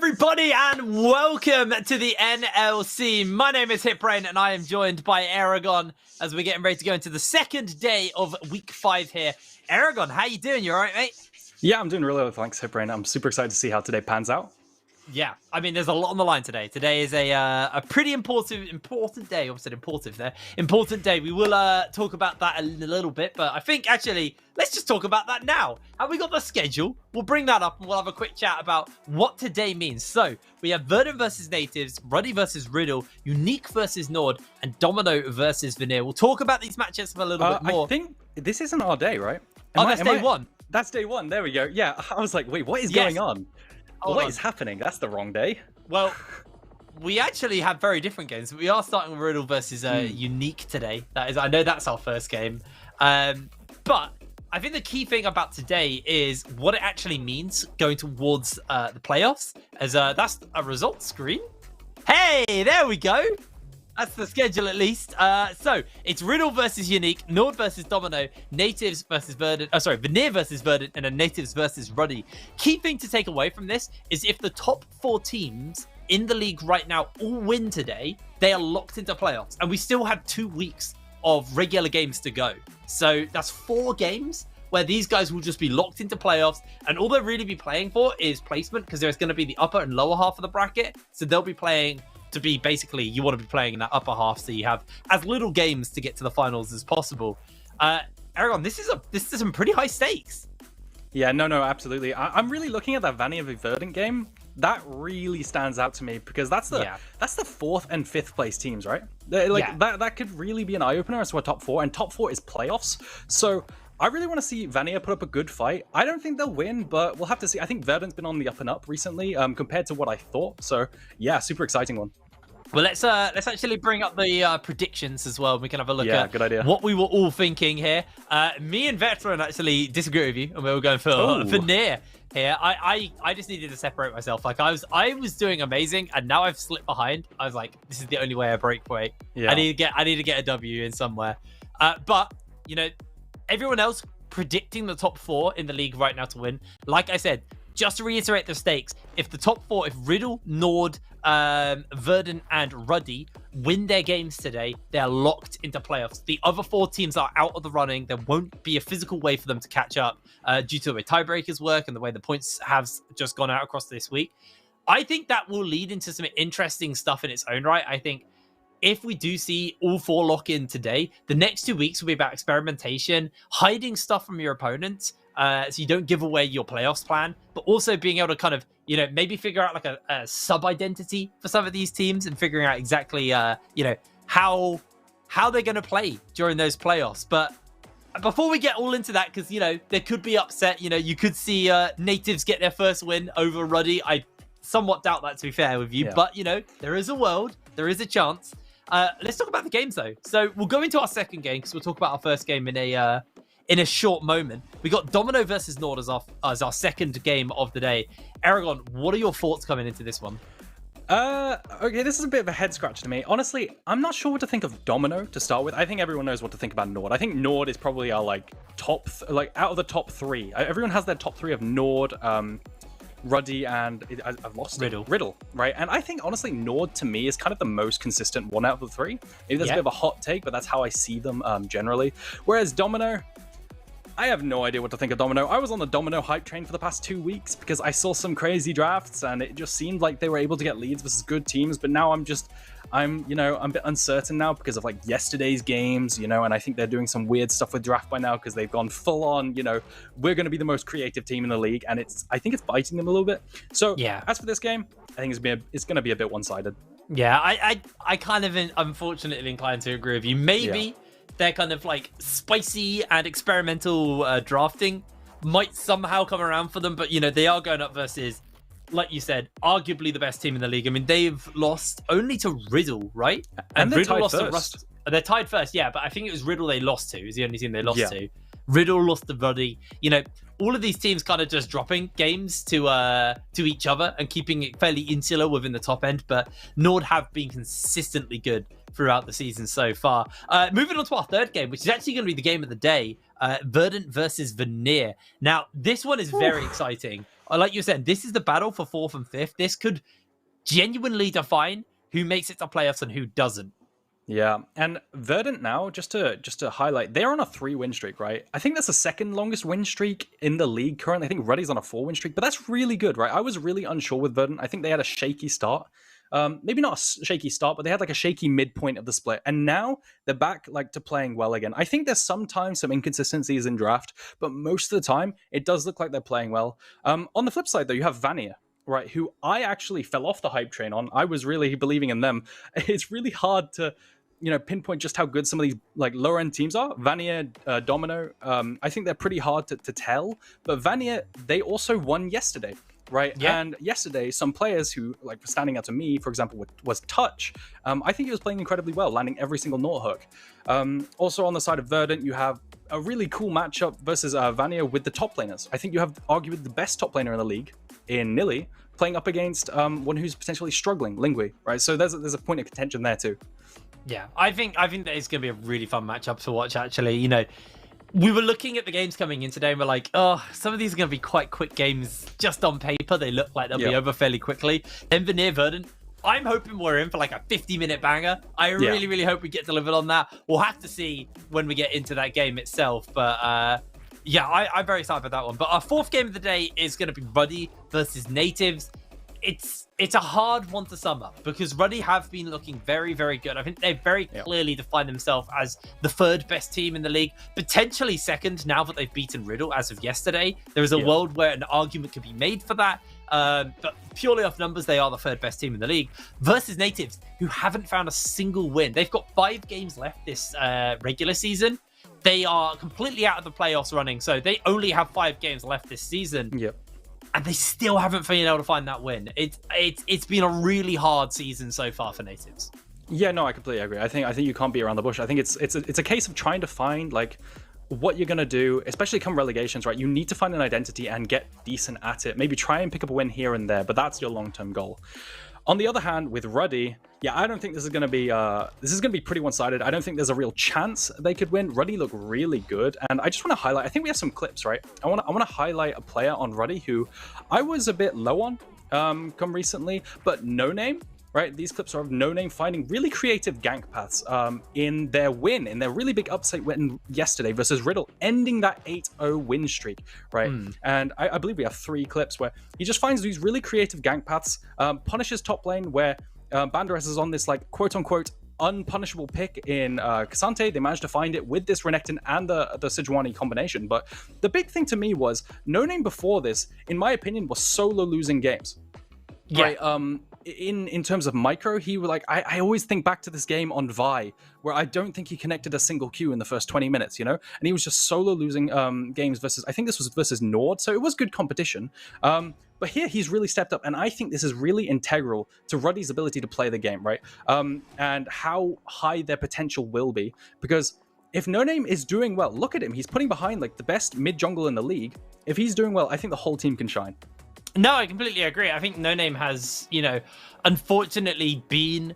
everybody, and welcome to the NLC. My name is Hitbrain, and I am joined by Aragon as we're getting ready to go into the second day of week 5 here. Aragon, how you doing? You all right, mate? Yeah, I'm doing really well, thanks, Hitbrain. I'm super excited to see how today pans out. Yeah, I mean, there's a lot on the line today. Today is a pretty important day. Obviously, important day. We will talk about that in a little bit, but I think actually let's just talk about that now. Have we got the schedule? We'll bring that up and we'll have a quick chat about what today means. So we have Verdant versus Natives, Ruddy versus Riddle, UniQ versus Nord, and Domino versus Veneer. We'll talk about these matchups a little bit more. I think this isn't our day, right? That's day one. That's day one. There we go. Yeah, I was like, wait, what is going on? What is happening? That's the wrong day. Well, we actually have very different games. We are starting with Riddle versus UniQ today. That is, I know that's our first game. But I think the key thing about today is what it actually means going towards the playoffs. As that's a results screen. Hey, there we go. That's the schedule at least. So it's Riddle versus UniQ, Nord versus Domino, Natives versus Verdant. Veneer versus Verdant, and then Natives versus Ruddy. Key thing to take away from this is if the top 4 teams in the league right now all win today, they are locked into playoffs. And we still have 2 weeks of regular games to go. So that's 4 games where these guys will just be locked into playoffs. And all they'll really be playing for is placement, because there's going to be the upper and lower half of the bracket. So they'll be playing to be basically, you want to be playing in that upper half so you have as little games to get to the finals as possible. Aragon, this is some pretty high stakes. Yeah, no, absolutely. I'm really looking at that Vanilla v Verdant game. That really stands out to me because that's the 4th and 5th place teams, right? That could really be an eye opener as to a top 4, and top 4 is playoffs. So I really want to see Vanilla put up a good fight. I don't think they'll win, but we'll have to see. I think Verdant's been on the up and up recently, compared to what I thought. So yeah, super exciting one. Well, let's actually bring up the predictions as well. We can have a look at good idea. What we were all thinking here. Me and Veteran actually disagree with you, and we were going for Veneer here. I just needed to separate myself. Like I was doing amazing, and now I've slipped behind. I was like, this is the only way I break weight. Yeah. I need to get a W in somewhere. But you know, everyone else predicting the top 4 in the league right now to win. Like I said, just to reiterate the stakes, if the top 4, if Riddle, Nord, Verdant, and Ruddy win their games today, they're locked into playoffs. The other 4 teams are out of the running. There won't be a physical way for them to catch up due to the way tiebreakers work and the way the points have just gone out across this week. I think that will lead into some interesting stuff in its own right. I think if we do see all 4 lock in today, the next 2 weeks will be about experimentation, hiding stuff from your opponents, so you don't give away your playoffs plan, but also being able to kind of, you know, maybe figure out like a sub-identity for some of these teams and figuring out exactly, you know, how they're going to play during those playoffs. But before we get all into that, because, you know, there could be upset, you know, you could see Natives get their first win over Ruddy. I somewhat doubt that, to be fair with you, but, you know, there is a world, there is a chance. Let's talk about the games though. So we'll go into our second game because we'll talk about our first game in a short moment. We got Domino versus Nord as our second game of the day. Aragon, what are your thoughts coming into this one? Okay, this is a bit of a head scratcher to me. Honestly, I'm not sure what to think of Domino to start with. I think everyone knows what to think about Nord. I think Nord is probably our like top, out of the top 3. Everyone has their top 3 of Nord, Ruddy, and I've lost Riddle, right? And I think honestly, Nord to me is kind of the most consistent one out of the 3. Maybe that's a bit of a hot take, but that's how I see them generally. Whereas Domino, I have no idea what to think of Domino. I was on the Domino hype train for the past 2 weeks because I saw some crazy drafts and it just seemed like they were able to get leads versus good teams. But now I'm a bit uncertain now because of like yesterday's games, you know, and I think they're doing some weird stuff with draft by now because they've gone full on, you know, we're going to be the most creative team in the league, and I think it's biting them a little bit. So yeah, as for this game, I think it's going to be a bit one-sided. Yeah, I kind of unfortunately inclined to agree with you. Maybe they're kind of like spicy and experimental drafting might somehow come around for them, but you know, they are going up versus, like you said, arguably the best team in the league. I mean, they've lost only to Riddle, right? And they're Riddle tied lost first. to Rust. They're tied first, yeah, but I think it was Riddle they lost to. Is the only team they lost to. Riddle lost to Ruddy. You know, all of these teams kind of just dropping games to each other and keeping it fairly insular within the top end, but Nord have been consistently good throughout the season so far. Moving on to our third game, which is actually going to be the game of the day, Verdant versus Veneer. Now, this one is very exciting. like you said, this is the battle for 4th and 5th. This could genuinely define who makes it to playoffs and who doesn't. Yeah, and Verdant now, just to highlight, they're on a 3-win streak, right? I think that's the second longest win streak in the league currently. I think Ruddy's on a 4-win streak, but that's really good, right? I was really unsure with Verdant. I think they had a shaky start. Maybe not a shaky start, but they had like a shaky midpoint of the split, and now they're back like to playing well again. I think there's sometimes some inconsistencies in draft, but most of the time it does look like they're playing well. On the flip side, though, you have Vania, right, who I actually fell off the hype train on. I was really believing in them. It's really hard to pinpoint just how good some of these like lower end teams are. Vania, Domino, I think they're pretty hard to tell, but Vania, they also won yesterday, right? Yeah. And yesterday, some players who like were standing out to me, for example, was Touch. I think he was playing incredibly well, landing every single Naught hook. Also on the side of Verdant, you have a really cool matchup versus Vania with the top laners. I think you have arguably the best top laner in the league in Nilly, playing up against one who's potentially struggling, Lingui, right? So there's a point of contention there too. Yeah, I think that it's going to be a really fun matchup to watch, actually. We were looking at the games coming in today and we're like, oh, some of these are going to be quite quick games just on paper. They look like they'll be over fairly quickly. Then Veneer Verdant, I'm hoping we're in for like a 50-minute banger. I really, really hope we get delivered on that. We'll have to see when we get into that game itself. But yeah, I'm very excited about that one. But our 4th game of the day is going to be Ruddy versus Natives. It's a hard one to sum up because Ruddy have been looking very, very good. I think they've very clearly defined themselves as the 3rd best team in the league, potentially 2nd now that they've beaten Riddle as of yesterday. There is a world where an argument could be made for that, but purely off numbers, they are the 3rd best team in the league versus Natives, who haven't found a single win. They've got 5 games left this regular season. They are completely out of the playoffs running, so they only have 5 games left this season. Yep. And they still haven't been able to find that win. It's been a really hard season so far for Natives. Yeah, no, I completely agree. I think you can't beat around the bush. I think it's a case of trying to find like what you're gonna do, especially come relegations, right? You need to find an identity and get decent at it. Maybe try and pick up a win here and there, but that's your long-term goal. On the other hand, with Ruddy, yeah, I don't think this is gonna be pretty one-sided. I don't think there's a real chance they could win. Ruddy look really good, and I just want to highlight. I think we have some clips, right? I want to highlight a player on Ruddy who I was a bit low on come recently, but No Name. Right, these clips are of No Name finding really creative gank paths in their really big upset win yesterday versus Riddle, ending that 8-0 win streak, right? And I believe we have 3 clips where he just finds these really creative gank paths, punishes top lane where Banderas is on this like quote-unquote unpunishable pick in Cassante. They managed to find it with this Renekton and the Sejuani combination. But the big thing to me was No Name before this, in my opinion, was solo losing games. Right, in terms of micro, he was like, I always think back to this game on Vi, where I don't think he connected a single Q in the first 20 minutes, and he was just solo losing games versus, I think this was versus Nord, so it was good competition. But here he's really stepped up, and I think this is really integral to Ruddy's ability to play the game, right? And how high their potential will be, because if No Name is doing well, look at him, he's putting behind like the best mid jungle in the league. If he's doing well, I think the whole team can shine. No, I completely agree. I think No Name has, unfortunately been,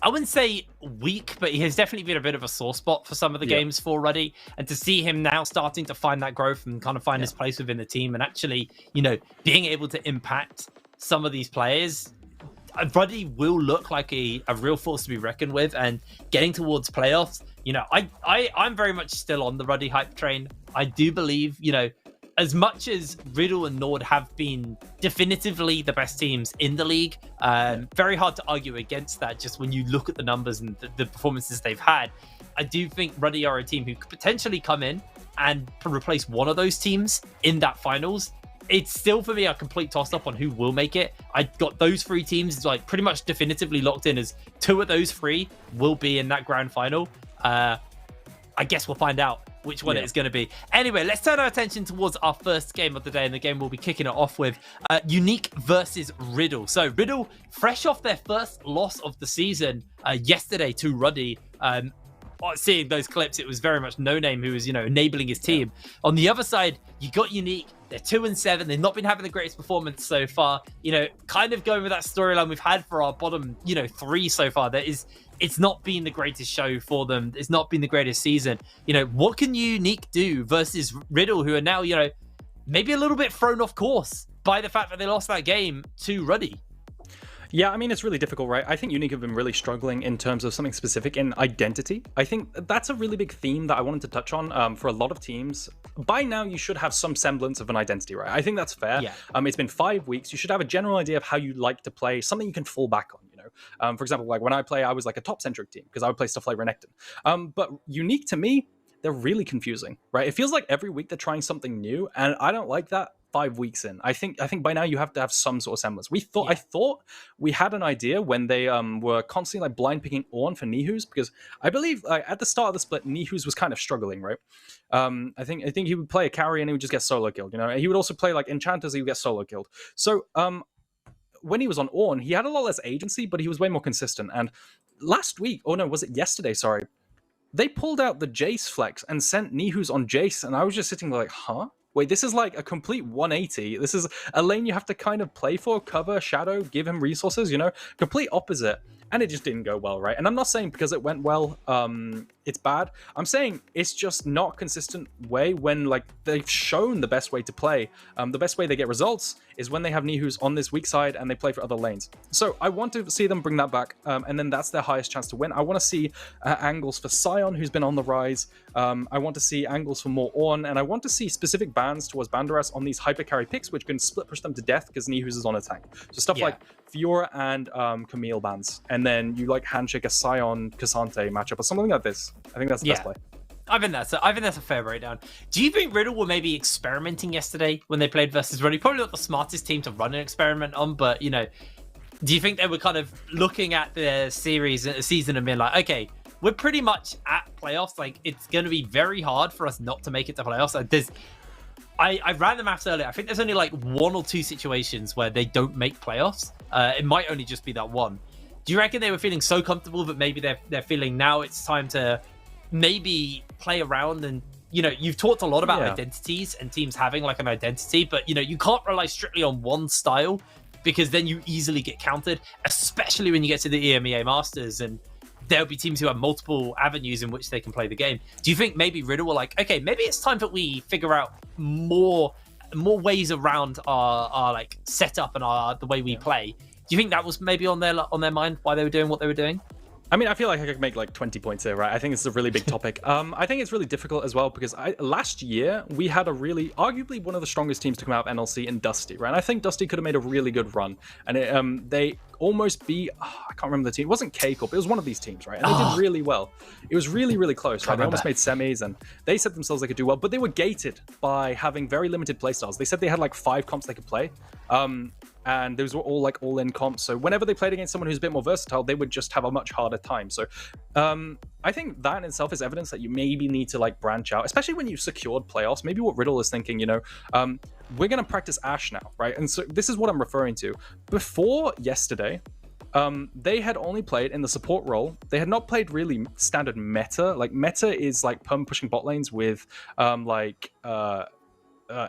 I wouldn't say weak, but he has definitely been a bit of a sore spot for some of the games for Ruddy. And to see him now starting to find that growth and kind of find his place within the team and actually, being able to impact some of these players, Ruddy will look like a real force to be reckoned with. And getting towards playoffs, I'm very much still on the Ruddy hype train. I do believe, as much as Riddle and Nord have been definitively the best teams in the league, very hard to argue against that just when you look at the numbers and the performances they've had. I do think Ruddy are a team who could potentially come in and replace one of those teams in that finals. It's still, for me, a complete toss-up on who will make it. I got those 3 teams like pretty much definitively locked in as 2 of those 3 will be in that grand final. I guess we'll find out which one it is going to be. Anyway, let's turn our attention towards our first game of the day, and the game we'll be kicking it off with UniQ versus Riddle. So Riddle, fresh off their first loss of the season yesterday to Ruddy. Seeing those clips, it was very much No Name who was, enabling his team. On the other side, you got UniQ. They're 2-7. They've not been having the greatest performance so far. Kind of going with that storyline we've had for our bottom, 3 so far. It's not been the greatest show for them. It's not been the greatest season. What can UniQ do versus Riddle, who are now, maybe a little bit thrown off course by the fact that they lost that game to Ruddy. Yeah, I mean, it's really difficult, right? I think UniQ have been really struggling in terms of something specific in identity. I think that's a really big theme that I wanted to touch on for a lot of teams. By now, you should have some semblance of an identity, right? I think that's fair. Yeah. It's been 5 weeks. You should have a general idea of how you like to play, something you can fall back on, you know? For example, like when I play, I was like a top-centric team because I would play stuff like Renekton. But UniQ to me, they're really confusing, right? It feels like every week they're trying something new, and I don't like that. 5 weeks in, I think by now you have to have some sort of semblance. I thought we had an idea when they were constantly like blind picking Ornn for Nihus, because I believe at the start of the split Nihus was kind of struggling, right? I think he would play a carry and he would just get solo killed, you know. He would also play like enchanters, he would get solo killed. So when he was on Ornn, he had a lot less agency, but he was way more consistent. And last week, oh no, was it yesterday, sorry, they pulled out the Jace flex and sent Nihus on Jace, and I was just sitting there like, huh? Wait, this is like a complete 180. This is a lane you have to kind of play for, cover, shadow, give him resources, you know? Complete opposite. And it just didn't go well, right? And I'm not saying because it went well, it's bad. I'm saying it's just not a consistent way when like they've shown the best way to play. The best way they get results is when they have Nihus on this weak side and they play for other lanes. So I want to see them bring that back, and then that's their highest chance to win. I want to see angles for Sion, who's been on the rise. I want to see angles for more Ornn, and I want to see specific bans towards Banderas on these hyper carry picks, which can split push them to death because Nihus is on a tank. So stuff like Fiora and Camille bans, and then you like handshake a Sion Cassante matchup or something like this. I think that's the best play. I think that's a fair breakdown. Do you think Riddle were maybe experimenting yesterday when they played versus Ruddy? Probably not the smartest team to run an experiment on, but you know, do you think they were kind of looking at the season and being like, okay, we're pretty much at playoffs. Like it's going to be very hard for us not to make it to playoffs. I ran the maths earlier. I think there's only like 1 or 2 situations where they don't make playoffs. It might only just be that one. Do you reckon they were feeling so comfortable that maybe they're feeling now it's time to maybe play around? And you know, you've talked a lot about identities and teams having like an identity, but you know, you can't rely strictly on one style because then you easily get countered, especially when you get to the EMEA Masters and there'll be teams who have multiple avenues in which they can play the game. Do you think maybe Riddle were like, okay, maybe it's time that we figure out more ways around our like setup and the way we play? Do you think that was maybe on their mind why they were doing what they were doing? I mean, I feel like I could make like 20 points here, right? I think it's a really big topic. I think it's really difficult as well because last year we had a really, arguably one of the strongest teams to come out of NLC in Dusty, right? And I think Dusty could have made a really good run. And they almost beat, I can't remember the team. It wasn't K-Corp, it was one of these teams, right? And they did really well. It was really, really close, right? They almost made semis and they said themselves they could do well, but they were gated by having very limited playstyles. They said they had like 5 comps they could play. And those were all like all-in comps. So whenever they played against someone who's a bit more versatile, they would just have a much harder time. So I think that in itself is evidence that you maybe need to like branch out, especially when you've secured playoffs. Maybe what Riddle is thinking, you know, we're going to practice Ashe now, right? And so this is what I'm referring to. Before yesterday, they had only played in the support role. They had not played really standard meta. Like meta is like perm pushing bot lanes with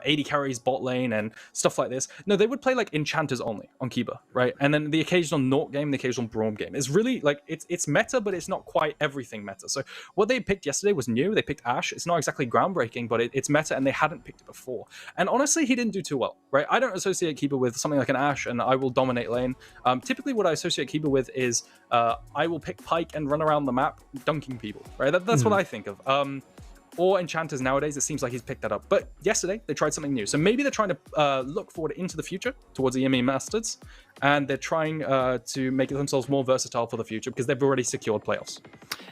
80 carries bot lane and stuff like this. No, they would play like enchanters only on Kiba, right? And then the occasional Naught game, the occasional Braum game. It's really like it's meta, but it's not quite everything meta. So what they picked yesterday was new. They picked Ashe. It's not exactly groundbreaking, but it's meta, and they hadn't picked it before. And honestly, he didn't do too well, right? I don't associate Kiba with something like an Ashe, and I will dominate lane. Typically, what I associate Kiba with is I will pick Pyke and run around the map dunking people, right? That's what I think of. Or enchanters nowadays, it seems like he's picked that up. But yesterday, they tried something new. So maybe they're trying to look forward into the future towards the EMEA Masters, and they're trying to make themselves more versatile for the future because they've already secured playoffs.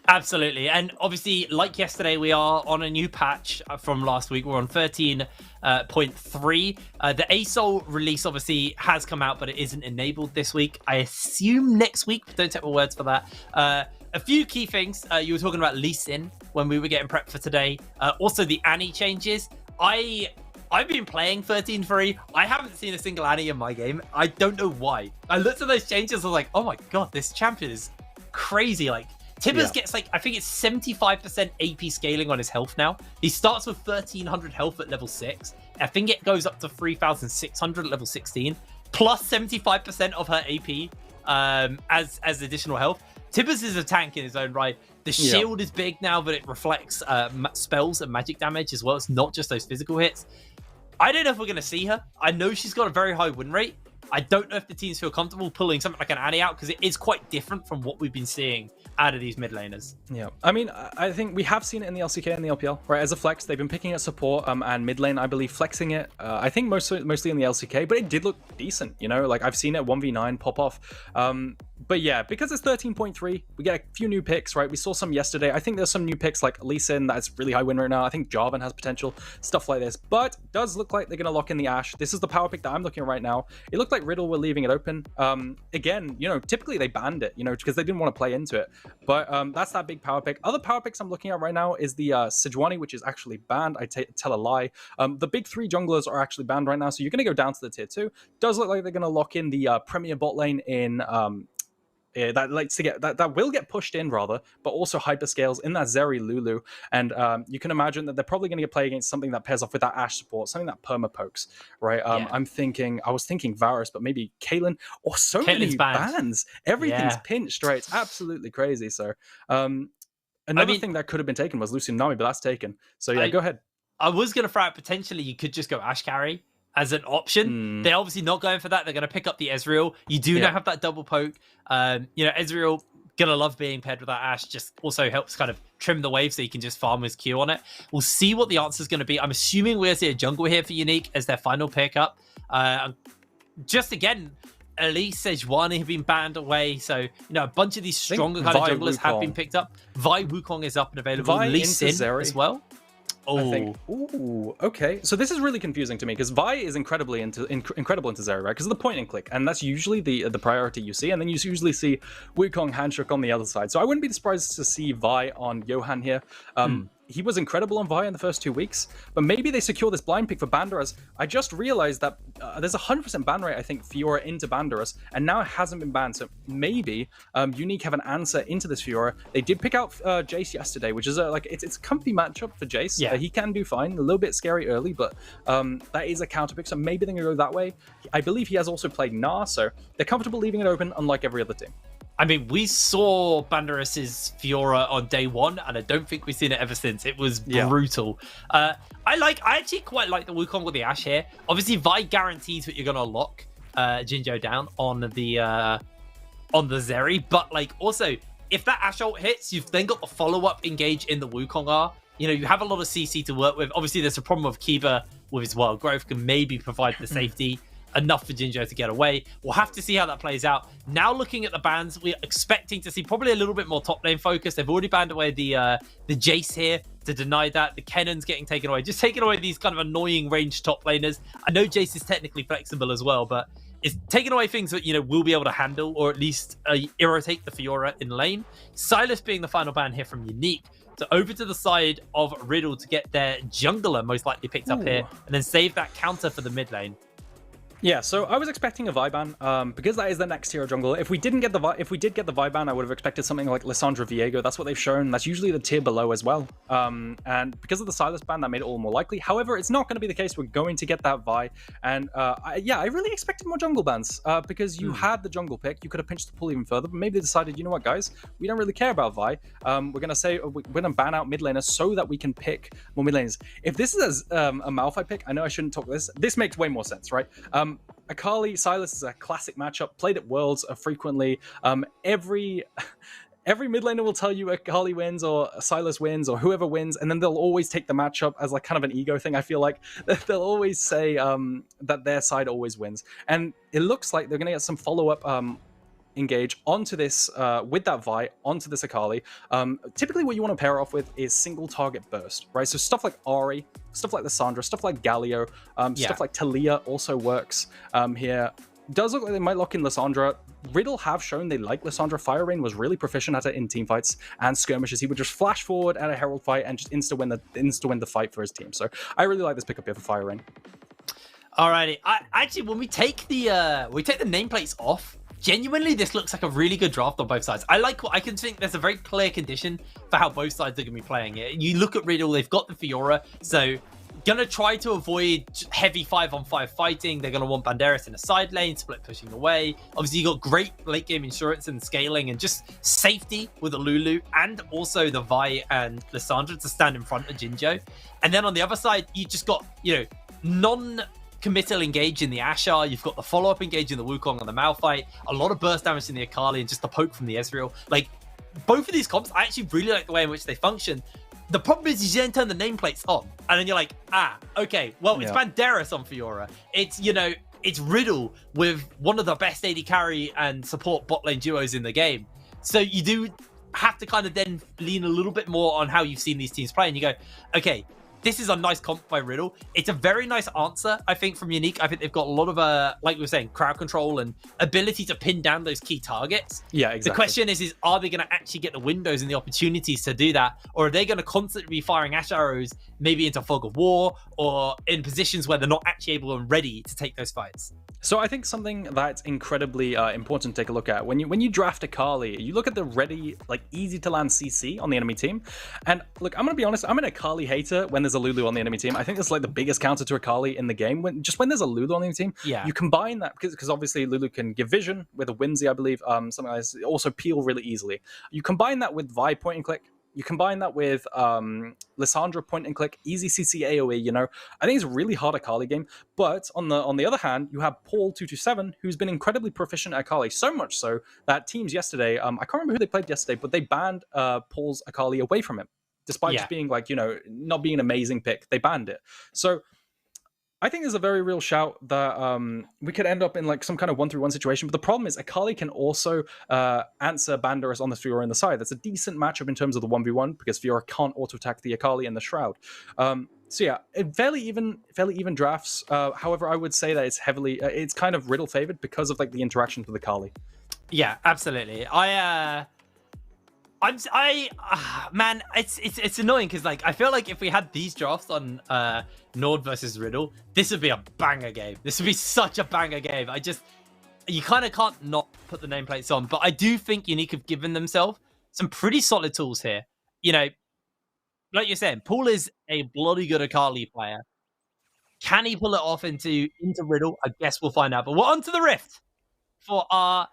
Absolutely. And obviously, like yesterday, we are on a new patch from last week. We're on 13.3. The ASOL release obviously has come out, but it isn't enabled this week. I assume next week, but don't take my words for that. A few key things. You were talking about Lee Sin when we were getting prepped for today. Also, the Annie changes. I've been playing 13-3. I haven't seen a single Annie in my game. I don't know why. I looked at those changes. I was like, oh my god, this champ is crazy. Like, Tibbers gets like, I think it's 75% AP scaling on his health now. He starts with 1300 health at level 6. I think it goes up to 3600 at level 16. Plus 75% of her AP as additional health. Tibbers is a tank in his own right. The shield is big now, but it reflects spells and magic damage as well. It's not just those physical hits. I don't know if we're going to see her. I know she's got a very high win rate. I don't know if the teams feel comfortable pulling something like an Annie out because it is quite different from what we've been seeing out of these mid laners. Yeah, I mean, I think we have seen it in the LCK and the LPL, right? As a flex, they've been picking at support and mid lane, I believe, flexing it. I think mostly in the LCK, but it did look decent, you know? Like, I've seen it 1v9 pop off. But yeah, because it's 13.3, we get a few new picks, right? We saw some yesterday. I think there's some new picks like Lee Sin that's really high win right now. I think Jarvan has potential, stuff like this. But does look like they're going to lock in the Ashe. This is the power pick that I'm looking at right now. It looked like Riddle were leaving it open. Again, you know, typically they banned it, you know, because they didn't want to play into it. But that's that big power pick. Other power picks I'm looking at right now is the Sejuani, which is actually banned. I tell a lie. The big three junglers are actually banned right now. So you're going to go down to the tier 2. Does look like they're going to lock in the premier bot lane in... that will get pushed in rather, but also hyperscales in that Zeri Lulu, and you can imagine that they're probably going to play against something that pairs off with that Ashe support, something that perma pokes, right? I was thinking Varus, but maybe Caitlyn, or so many bans. Everything's pinched, right? It's absolutely crazy. So another thing that could have been taken was Lucian Nami, but that's taken. So yeah, go ahead. I was going to throw out potentially you could just go Ashe carry as an option. They're obviously not going for that. They're going to pick up the Ezreal. You do now have that double poke. You know, Ezreal gonna love being paired with that Ashe. Just also helps kind of trim the wave so you can just farm his Q on it. We'll see what the answer is going to be. I'm assuming we're going to see a jungle here for UniQ as their final pickup. Just again, Elise, Sejuani have been banned away. So, you know, a bunch of these stronger kind of junglers have been picked up. Vi Wukong is up and available. Lee Sin as well. I think. Ooh, okay. So this is really confusing to me because Vi is incredible into Zeri, right? Because of the point and click, and that's usually the priority you see, and then you usually see Wukong Handshook on the other side. So I wouldn't be surprised to see Vi on Johan here. He was incredible on Vi in the first 2 weeks, but maybe they secure this blind pick for Banderas. I just realized that there's a 100% ban rate, I think, Fiora into Banderas, and now it hasn't been banned. So maybe UniQ have an answer into this Fiora. They did pick out Jace yesterday, which is it's a comfy matchup for Jace. Yeah. He can do fine, a little bit scary early, but that is a counter pick, so maybe they're going to go that way. I believe he has also played Gnar, so they're comfortable leaving it open, unlike every other team. I mean, we saw Banderas' Fiora on day 1, and I don't think we've seen it ever since. It was brutal. I actually quite like the Wukong with the Ashe here. Obviously, Vi guarantees that you're going to lock Jinjo down on the Zeri, but like also, if that Ashe ult hits, you've then got the follow-up engage in the Wukong R. You know, you have a lot of CC to work with. Obviously, there's a problem of Kiba with his wild growth, can maybe provide the safety enough for Jinjo to get away. We'll have to see how that plays out. Now looking at the bans, we're expecting to see probably a little bit more top lane focus. They've already banned away the Jace here to deny that. The Kennon's getting taken away. Just taking away these kind of annoying ranged top laners. I know Jace is technically flexible as well, but it's taking away things that, you know, we'll be able to handle or at least irritate the Fiora in lane. Sylas being the final ban here from UniQ. So over to the side of Riddle to get their jungler most likely picked up here and then save that counter for the mid lane. Yeah, so I was expecting a Vi ban because that is the next tier of jungle. If we did get the Vi ban, I would have expected something like Lissandra Viego. That's what they've shown. That's usually the tier below as well. And because of the Sylas ban, that made it all more likely. However, it's not going to be the case. We're going to get that Vi. And I really expected more jungle bans because you had the jungle pick. You could have pinched the pool even further, but maybe they decided, you know what, guys, we don't really care about Vi. We're going to ban out mid laners so that we can pick more mid laners. If this is a Malphite pick, I know I shouldn't talk this. This makes way more sense, right? Akali Sylas is a classic matchup, played at Worlds frequently. Every mid laner will tell you Akali wins or Sylas wins or whoever wins, and then they'll always take the matchup as like kind of an ego thing. I feel like they'll always say that their side always wins, and it looks like they're going to get some follow-up engage onto this with that Vi onto this Akali. Typically what you want to pair off with is single target burst, right? So stuff like Ahri, stuff like the Sandra, stuff like Galio, stuff like Talia also works here. Does look like they might lock in Lissandra. Riddle have shown they like Lissandra. Fire Rain was really proficient at it in team fights and skirmishes. He would just flash forward at a Herald fight and just insta win the fight for his team. So I really like this pickup here for Fire Rain. Alrighty, actually when we take the nameplates off, genuinely, this looks like a really good draft on both sides. I can think there's a very clear condition for how both sides are going to be playing it. You look at Riddle, they've got the Fiora, so going to try to avoid heavy 5-on-5 fighting. They're going to want Banderas in a side lane, split pushing away. Obviously, you got great late game insurance and scaling and just safety with the Lulu and also the Vi and Lissandra to stand in front of Jinjo. And then on the other side, you just got, you know, non-committal engage in the Asher. You've got the follow-up engage in the Wukong and the Malphite. A lot of burst damage in the Akali and just the poke from the Ezreal. Like, both of these comps, I actually really like the way in which they function. The problem is you then turn the nameplates on, and then you're like, okay, well, it's Banderas on Fiora. It's, it's Riddle with one of the best AD carry and support bot lane duos in the game. So you do have to kind of then lean a little bit more on how you've seen these teams play, and you go, okay, this is a nice comp by Riddle. It's a very nice answer, I think, from UniQ. I think they've got a lot of, like we were saying, crowd control and ability to pin down those key targets. Yeah, exactly. The question is are they going to actually get the windows and the opportunities to do that? Or are they going to constantly be firing Ash arrows, maybe into Fog of War, or in positions where they're not actually able and ready to take those fights? So I think something that's incredibly important to take a look at when you draft Akali, you look at the ready, like easy to land CC on the enemy team. And look, I'm gonna be honest, I'm an Akali hater when there's a Lulu on the enemy team. I think that's like the biggest counter to Akali in the game. When there's a Lulu on the enemy team, you combine that because obviously Lulu can give vision with a Whimsy, I believe, something like this. Also peel really easily. You combine that with Vi point and click. You combine that with Lissandra point and click, easy CC AoE, I think it's a really hard Akali game. But on the other hand, you have Paul227, who's been incredibly proficient at Akali, so much so that teams yesterday, I can't remember who they played yesterday, but they banned Paul's Akali away from him. Despite just being like, not being an amazing pick, they banned it. So I think there's a very real shout that we could end up in like some kind of 1-3-1 situation. But the problem is Akali can also answer Banderas on the Fiora in the side. That's a decent matchup in terms of the 1v1 because Fiora can't auto-attack the Akali in the Shroud. So yeah, fairly even drafts. However, I would say that it's kind of Riddle favored because of like the interactions with Akali. Yeah, absolutely. Man, it's annoying because like I feel like if we had these drafts on Nord versus Riddle, this would be a banger game. This would be such a banger game. You kind of can't not put the nameplates on, but I do think UniQ have given themselves some pretty solid tools here. Like you're saying, Paul is a bloody good Akali player. Can he pull it off into Riddle? I guess we'll find out. But we're on to the Rift for our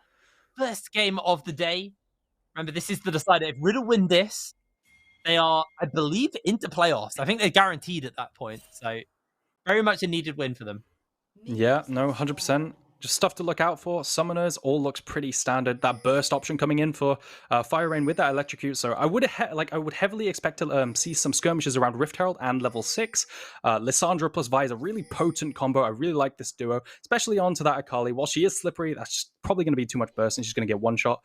first game of the day. Remember, this is the decider. If Riddle win this, they are, I believe, into playoffs. I think they're guaranteed at that point. So, very much a needed win for them. Yeah, no, 100%. Just stuff to look out for. Summoners all looks pretty standard. That burst option coming in for Fire Rain with that electrocute. So I would heavily expect to see some skirmishes around Rift Herald and level 6. Lissandra plus Vi is a really potent combo. I really like this duo, especially onto that Akali. While she is slippery, that's just probably going to be too much burst, and she's going to get one shot.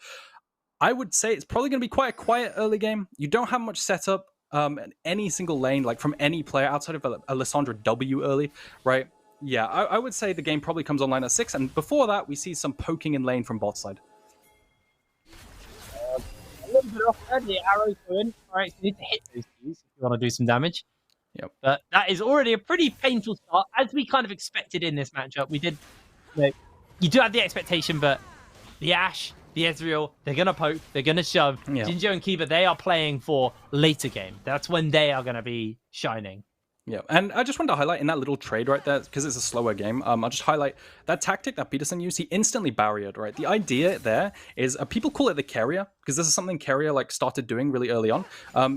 I would say it's probably going to be quite a quiet early game. You don't have much setup in any single lane, like from any player outside of a Lissandra W early, right? Yeah, I would say the game probably comes online at 6, and before that, we see some poking in lane from bot side. A little bit off there, the arrows go in. All right, so you need to hit those keys if you want to do some damage. Yep. But that is already a pretty painful start, as we kind of expected in this matchup. We did, you do have the expectation, but the Ashe, the Ezreal, they're going to poke, they're going to shove. Yeah. Jinjo and Kiba, they are playing for later game. That's when they are going to be shining. Yeah, and I just wanted to highlight in that little trade right there, because it's a slower game, I'll just highlight that tactic that Peterson used. He instantly barriered, right? The idea there is, people call it the carrier, because this is something carrier started doing really early on.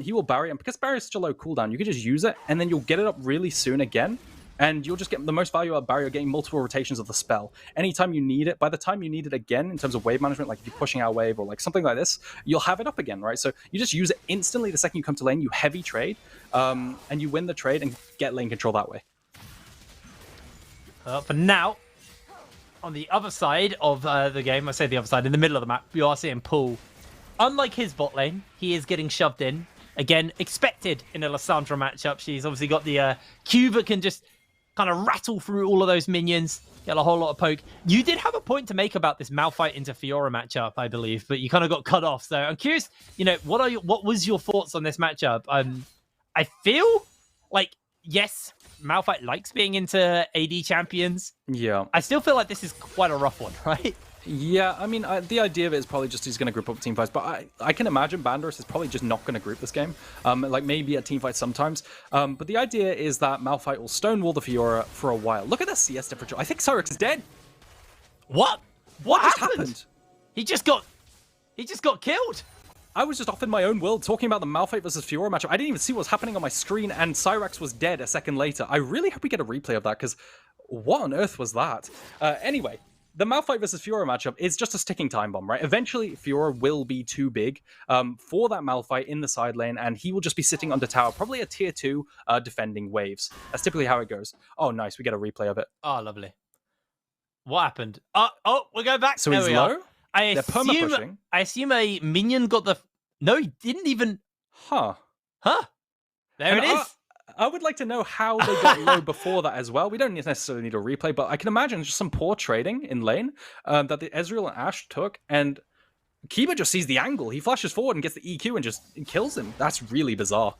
He will barrier, and because barrier is such a low cooldown, you can just use it, and then you'll get it up really soon again. And you'll just get the most value out of barrier, getting multiple rotations of the spell. Anytime you need it, by the time you need it again, in terms of wave management, like if you're pushing out a wave or like something like this, you'll have it up again, right? So you just use it instantly the second you come to lane, you heavy trade, and you win the trade and get lane control that way. For now, on the other side of the game, I say the other side, in the middle of the map, you are seeing Paul. Unlike his bot lane, he is getting shoved in. Again, expected in a Lissandra matchup. She's obviously got the Q that can just kind of rattle through all of those minions, get a whole lot of poke. You did have a point to make about this Malphite into Fiora matchup, I believe, but you kind of got cut off. So I'm curious, what was your thoughts on this matchup? I feel like, yes, Malphite likes being into AD champions. Yeah. I still feel like this is quite a rough one, right? Yeah, I mean, the idea of it is probably just he's going to group up team fights, but I can imagine Banderas is probably just not going to group this game, like maybe a team fight sometimes. But the idea is that Malphite will stonewall the Fiora for a while. Look at the CS differential. I think Cyrix is dead. What just happened? He just got killed. I was just off in my own world talking about the Malphite versus Fiora matchup. I didn't even see what was happening on my screen, and Cyrax was dead a second later. I really hope we get a replay of that, because what on earth was that? Anyway, the Malphite versus Fiora matchup is just a ticking time bomb, right? Eventually, Fiora will be too big for that Malphite in the side lane, and he will just be sitting under tower, probably a tier 2 defending waves. That's typically how it goes. Oh, nice. We get a replay of it. Oh, lovely. What happened? Oh, we're going back. So there he's we low? Are. I assume a minion got the... No, he didn't even... Huh. There it is. I would like to know how they got low before that as well. We don't necessarily need a replay, but I can imagine just some poor trading in lane that the Ezreal and Ashe took, and Kiba just sees the angle. He flashes forward and gets the EQ and just kills him. That's really bizarre.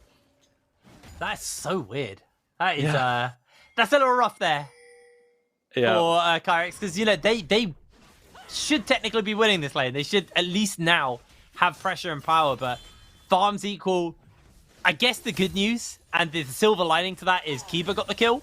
That's so weird. That is, that's a little rough there for Kyrex, because, you know, they should technically be winning this lane. They should at least now have pressure and power, but farms equal. I guess the good news and the silver lining to that is Kiba got the kill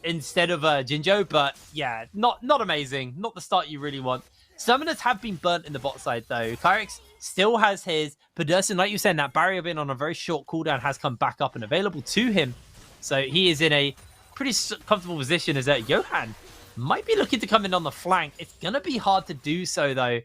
instead of Jinjo, but yeah, not amazing. Not the start you really want. Summoners have been burnt in the bot side though. Kyrex still has his Pedersen, like you said, that barrier being on a very short cooldown has come back up and available to him. So he is in a pretty comfortable position as Johan might be looking to come in on the flank. It's going to be hard to do so though.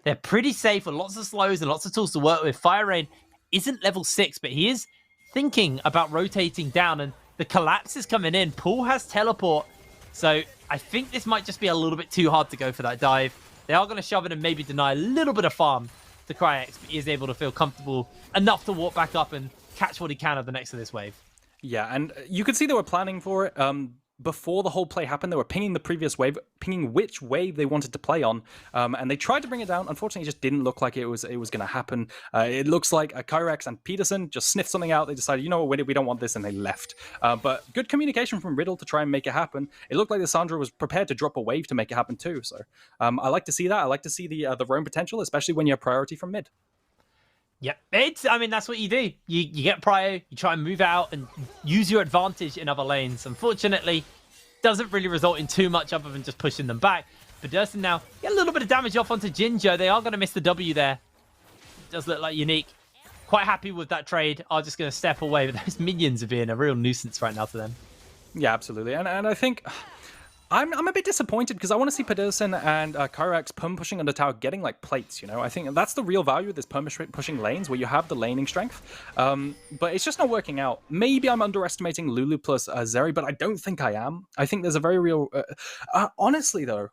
They're pretty safe with lots of slows and lots of tools to work with. Fire Rain isn't level 6, but he is thinking about rotating down, and the collapse is coming in. Pool has teleport, so I think this might just be a little bit too hard to go for that dive. They are going to shove it and maybe deny a little bit of farm to Cryex, but he is able to feel comfortable enough to walk back up and catch what he can of the next of this wave. Yeah, and you could see they were planning for it. Before the whole play happened, they were pinging the previous wave, pinging which wave they wanted to play on, and they tried to bring it down. Unfortunately, it just didn't look like it was going to happen. It looks like Kyrex and Peterson just sniffed something out. They decided, you know what, we don't want this, and they left. But good communication from Riddle to try and make it happen. It looked like Lissandra was prepared to drop a wave to make it happen too. So I like to see that. I like to see the roam potential, especially when you have priority from mid. Yeah, I mean, that's what you do. You get prio, you try and move out and use your advantage in other lanes. Unfortunately, doesn't really result in too much other than just pushing them back. Pedersen now get a little bit of damage off onto Jinjo. They are going to miss the W there. It does look like UniQ. Quite happy with that trade. Are just going to step away, but those minions are being a real nuisance right now to them. Yeah, absolutely. And I think... I'm a bit disappointed because I want to see Pedersen and Kyrex perm pushing under tower getting like plates, you know? I think that's the real value of this perm pushing lanes where you have the laning strength. But it's just not working out. Maybe I'm underestimating Lulu plus Zeri, but I don't think I am. I think there's a very real... honestly, though,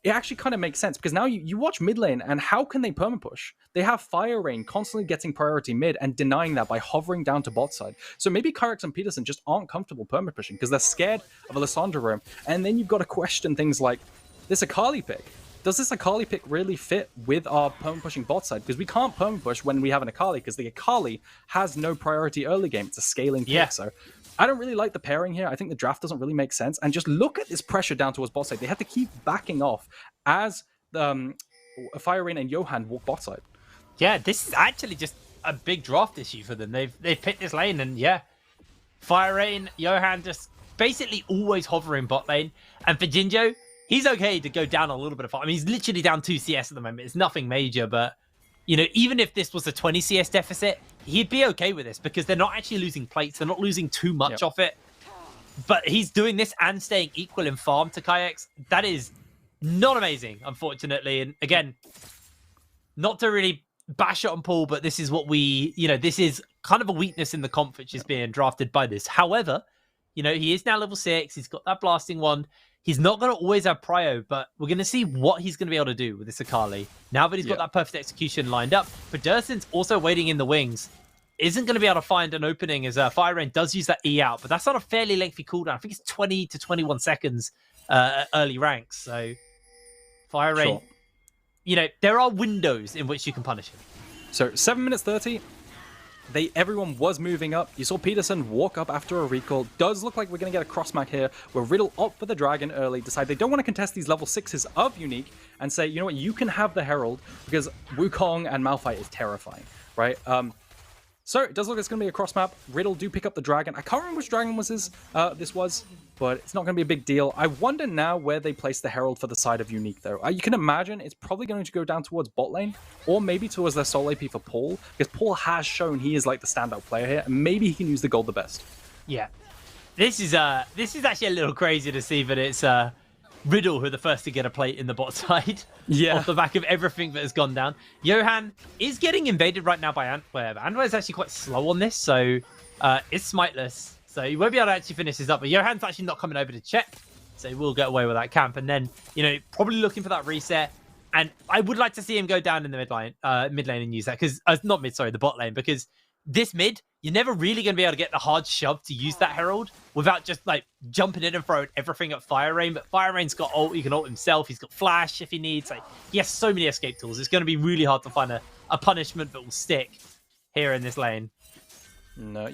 it actually kind of makes sense because now you watch mid lane and how can they perma push? They have Fire Rain constantly getting priority mid and denying that by hovering down to bot side. So maybe Kyrex and Peterson just aren't comfortable perma pushing because they're scared of a Lissandra roam. And then you've got to question things like this Akali pick. Does this Akali pick really fit with our perma pushing bot side? Because we can't perma push when we have an Akali because the Akali has no priority early game. It's a scaling pick. So I don't really like the pairing here. I think the draft doesn't really make sense. And just look at this pressure down towards bot side. They have to keep backing off as Fire Rain and Johan walk bot side. Yeah, this is actually just a big draft issue for them. They've picked this lane, and yeah, Fire Rain, Johan just basically always hovering bot lane. And for Jinjo, he's okay to go down a little bit of farm. I mean, he's literally down 2 CS at the moment. It's nothing major, but you know, even if this was a 20 CS deficit, he'd be okay with this because they're not actually losing plates. They're not losing too much off it. But he's doing this and staying equal in farm to Kyrex. That is not amazing, unfortunately. And again, not to really bash it on Paul, but this is what this is kind of a weakness in the comp which is being drafted by this. However, you know, he is now level 6. He's got that blasting wand. He's not going to always have prio, but we're going to see what he's going to be able to do with this Akali. Now that he's got that perfect execution lined up. Pedersen's also waiting in the wings. Isn't going to be able to find an opening as Fire Rain does use that E out, but that's on a fairly lengthy cooldown. I think it's 20 to 21 seconds at early ranks. So Fire Rain, you know, there are windows in which you can punish him. So 7 minutes 30. Everyone was moving up. You saw Peterson walk up after a recall. Does look like we're going to get a cross-mac here where Riddle opt for the Dragon early, decide they don't want to contest these level 6s of UniQ, and say, you know what, you can have the Herald because Wukong and Malphite is terrifying, right? So it does look like it's going to be a cross map. Riddle do pick up the dragon. I can't remember which dragon this was, but it's not going to be a big deal. I wonder now where they place the Herald for the side of UniQ, though. You can imagine it's probably going to go down towards bot lane, or maybe towards their solo AP for Paul, because Paul has shown he is like the standout player here, and maybe he can use the gold the best. Yeah. This is actually a little crazy to see, but it's Riddle who are the first to get a plate in the bot side. Yeah. Off the back of everything that has gone down. Johan is getting invaded right now by Antwerp. Antwerp is actually quite slow on this, so it's smiteless. So he won't be able to actually finish this up. But Johan's actually not coming over to check, so he will get away with that camp. And then, probably looking for that reset. And I would like to see him go down in the mid lane and use that. Because, not mid, sorry, the bot lane. Because this mid, you're never really going to be able to get the hard shove to use that Herald without just like jumping in and throwing everything at Fire Rain. But Fire Rain's got ult, he can ult himself, he's got flash if he needs. Like, he has so many escape tools. It's going to be really hard to find a punishment that will stick here in this lane. No,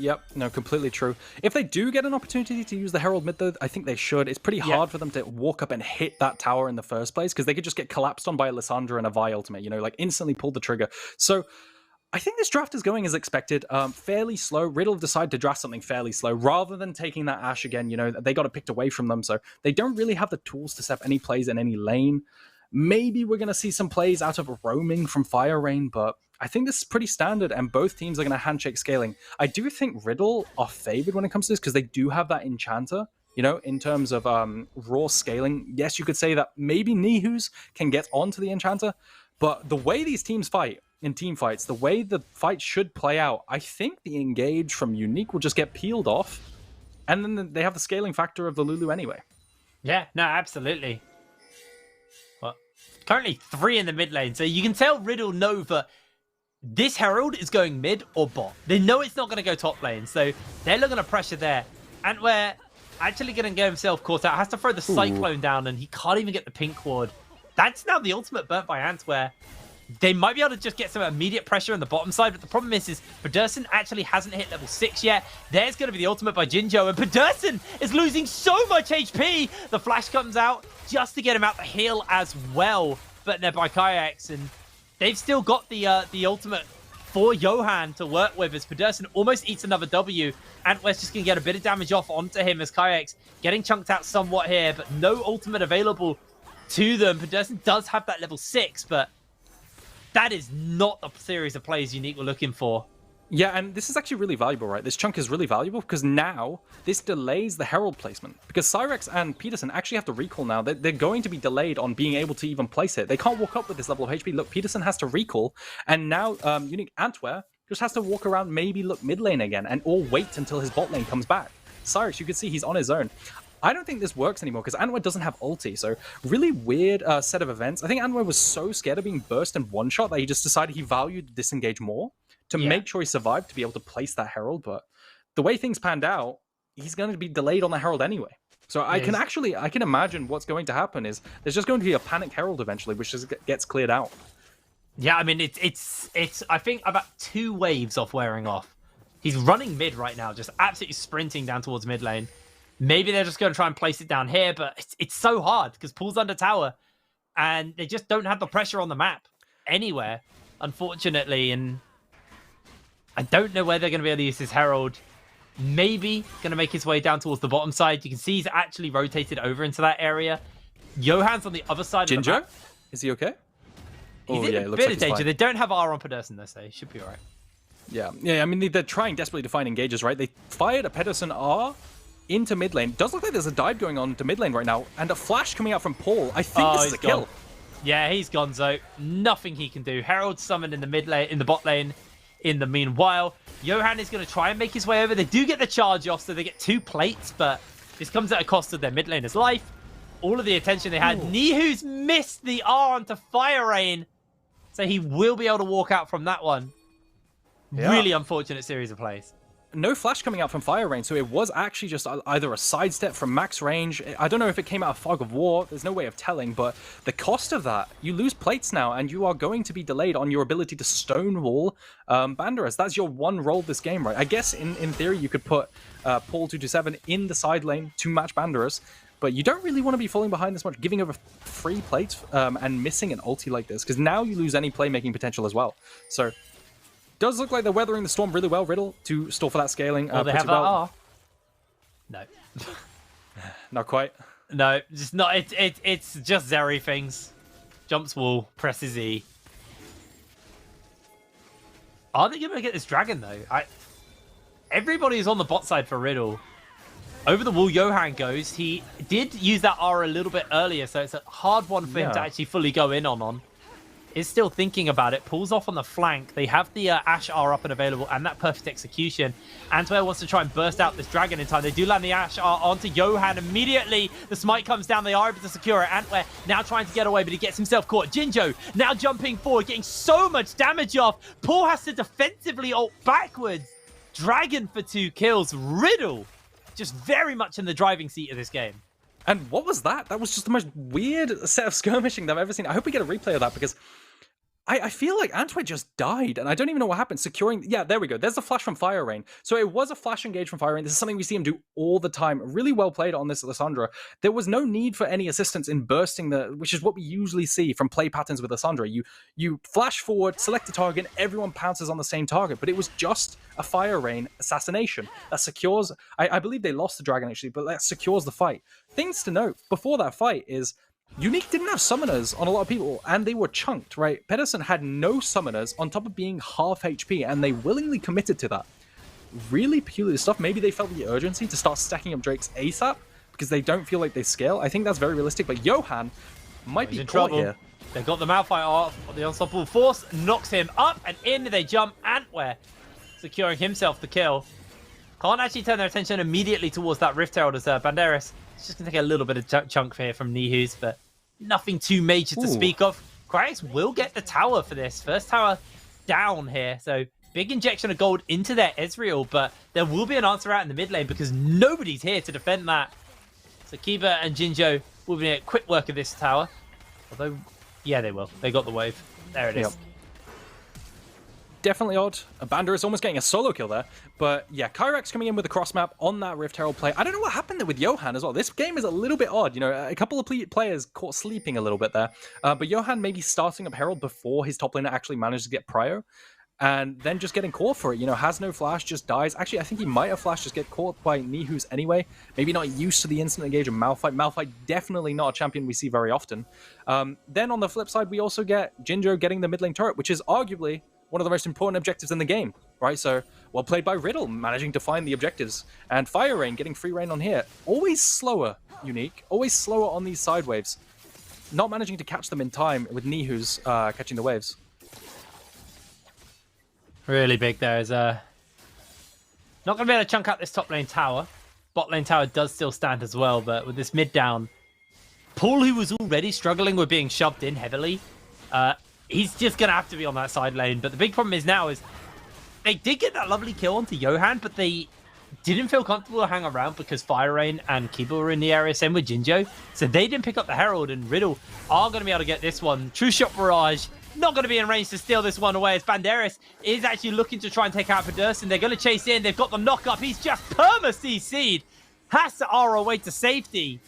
completely true. If they do get an opportunity to use the Herald mid, though, I think they should. It's pretty hard for them to walk up and hit that tower in the first place, because they could just get collapsed on by a Lissandra and a Vi ultimate, like instantly pull the trigger. So I think this draft is going as expected, fairly slow. Riddle decided to draft something fairly slow rather than taking that Ashe again. They got it picked away from them, so they don't really have the tools to set any plays in any lane. Maybe we're going to see some plays out of roaming from Fire Rain, but I think this is pretty standard, and both teams are going to handshake scaling. I do think Riddle are favored when it comes to this, because they do have that Enchanter, in terms of raw scaling. Yes, you could say that maybe Nihus can get onto the Enchanter, but the way these teams fight, in team fights, the way the fight should play out, I think the engage from UniQ will just get peeled off, and then they have the scaling factor of the Lulu anyway. Yeah, no, absolutely. Well, currently 3 in the mid lane, so you can tell Riddle know that this Herald is going mid or bot. They know it's not going to go top lane, so they're looking to pressure there. Antwerp actually going to get himself caught out, has to throw the Cyclone down, and he can't even get the pink ward. That's now the ultimate burnt by Antwerp. They might be able to just get some immediate pressure on the bottom side, but the problem is Pedersen actually hasn't hit level 6 yet. There's going to be the ultimate by Jinjo, and Pedersen is losing so much HP. The flash comes out just to get him out the heal as well, but they're by Kayaks, and they've still got the ultimate for Johan to work with as Pedersen almost eats another W. Antwerp's just going to get a bit of damage off onto him as Kayaks getting chunked out somewhat here, but no ultimate available to them. Pedersen does have that level 6, but that is not the series of plays UniQ were looking for. Yeah, and this is actually really valuable, right? This chunk is really valuable because now this delays the Herald placement. Because Cyrex and Peterson actually have to recall now. They're going to be delayed on being able to even place it. They can't walk up with this level of HP. Look, Peterson has to recall, and now UniQ Antwerp just has to walk around, maybe look mid lane again, and or wait until his bot lane comes back. Cyrex, you can see he's on his own. I don't think this works anymore because Antwerp doesn't have ulti, so really weird set of events. I think Antwerp was so scared of being burst in one shot that he just decided he valued disengage more to make sure he survived to be able to place that Herald. But the way things panned out, he's going to be delayed on the Herald anyway. So I can imagine what's going to happen is there's just going to be a panic Herald eventually, which just gets cleared out. Yeah, I mean, it's I think about 2 waves off wearing off. He's running mid right now, just absolutely sprinting down towards mid lane. Maybe they're just going to try and place it down here, but it's so hard because Pool's under tower and they just don't have the pressure on the map anywhere, unfortunately. And I don't know where they're going to be able to use this Herald. Maybe going to make his way down towards the bottom side. You can see he's actually rotated over into that area. Johan's on the other side of the map. Is he okay? He's in a bit of danger. They don't have R on Pedersen, though, so he should be all right. Yeah. I mean, they're trying desperately to find engages, right? They fired a Pedersen R into mid lane. Does look like there's a dive going on to mid lane right now, and a flash coming out from Paul. I think this is a kill. Yeah, he's gonzo. Nothing he can do. Herald summoned in the mid lane, in the bot lane. In the meanwhile, Johan is going to try and make his way over. They do get the charge off, so they get 2 plates, but this comes at a cost of their mid laner's life. All of the attention they had. Nihu's missed the R onto Fire Rain, so he will be able to walk out from that one. Yeah. Really unfortunate series of plays. No flash coming out from Fire Rain, so it was actually just either a sidestep from max range. I don't know if it came out of Fog of War. There's no way of telling, but the cost of that, you lose plates now, and you are going to be delayed on your ability to stonewall Banderas. That's your one role this game, right? I guess in theory you could put Paul 227 in the side lane to match Banderas, but you don't really want to be falling behind this much, giving over 3 plates and missing an ulti like this, because now you lose any playmaking potential as well. So does look like they're weathering the storm really well, Riddle, to stall for that scaling. Oh, they have that R. No. Not quite. No, just not. It's just Zeri things. Jumps wall, presses E. Are they going to get this dragon, though? Everybody's on the bot side for Riddle. Over the wall, Johan goes. He did use that R a little bit earlier, so it's a hard one for him to actually fully go in on. Is still thinking about it. Pulls off on the flank. They have the Ashe R up and available, and that perfect execution. Antwer wants to try and burst out this dragon in time. They do land the Ashe R onto Johan immediately. The smite comes down. They are able to secure it. Antwer now trying to get away, but he gets himself caught. Jinjo now jumping forward, getting so much damage off. Paul has to defensively ult backwards. Dragon for 2 kills. Riddle just very much in the driving seat of this game. And what was that? That was just the most weird set of skirmishing that I've ever seen. I hope we get a replay of that because I feel like Antwer just died, and I don't even know what happened. Securing... Yeah, there we go. There's a flash from Fire Rain. So it was a flash engage from Fire Rain. This is something we see him do all the time. Really well played on this Lissandra. There was no need for any assistance in bursting the... Which is what we usually see from play patterns with Lissandra. You flash forward, select a target, and everyone pounces on the same target. But it was just a Fire Rain assassination that secures... I believe they lost the dragon, actually, but that secures the fight. Things to note before that fight is... UniQ didn't have summoners on a lot of people, and they were chunked, right? Pedersen had no summoners on top of being half HP, and they willingly committed to that. Really peculiar stuff. Maybe they felt the urgency to start stacking up Drakes ASAP, because they don't feel like they scale. I think that's very realistic, but Johan might be caught here. They got the Malphite off, the Unstoppable Force knocks him up, and in they jump. Antwer securing himself the kill. Can't actually turn their attention immediately towards that Rift Herald as Banderas. It's just going to take a little bit of chunk here from Nihus, but nothing too major to speak of. Krax will get the tower for this. First tower down here. So big injection of gold into their Ezreal, but there will be an answer out in the mid lane because nobody's here to defend that. So Kiba and Jinjo will be a quick work of this tower. Although, yeah, they will. They got the wave. There it is. Yep. Definitely odd. Bander is almost getting a solo kill there. But yeah, Kyrax coming in with a cross map on that Rift Herald play. I don't know what happened there with Johan as well. This game is a little bit odd. You know, a couple of players caught sleeping a little bit there. But Johan maybe starting up Herald before his top laner actually managed to get Prio. And then just getting caught for it. You know, has no flash, just dies. Actually, I think he might have flashed, just get caught by Nihus anyway. Maybe not used to the instant engage of Malphite. Malphite definitely not a champion we see very often. Then on the flip side, we also get Jinjo getting the mid lane turret, which is arguably one of the most important objectives in the game, right? So, well played by Riddle, managing to find the objectives. And Fire Rain getting free reign on here. Always slower, UniQ. Always slower on these side waves. Not managing to catch them in time with Nihus catching the waves. Really big there is not going to be able to chunk out this top lane tower. Bot lane tower does still stand as well, but with this mid down, Paul, who was already struggling with being shoved in heavily, he's just going to have to be on that side lane. But the big problem is now is they did get that lovely kill onto Johan, but they didn't feel comfortable to hang around because Fire Rain and Kiba were in the area, same with Jinjo. So they didn't pick up the Herald, and Riddle are going to be able to get this one. True Shot Barrage, not going to be in range to steal this one away as Banderas is actually looking to try and take out Pedersen. They're going to chase in. They've got the knock-up. He's just perma-CC'd. Has to R away to safety.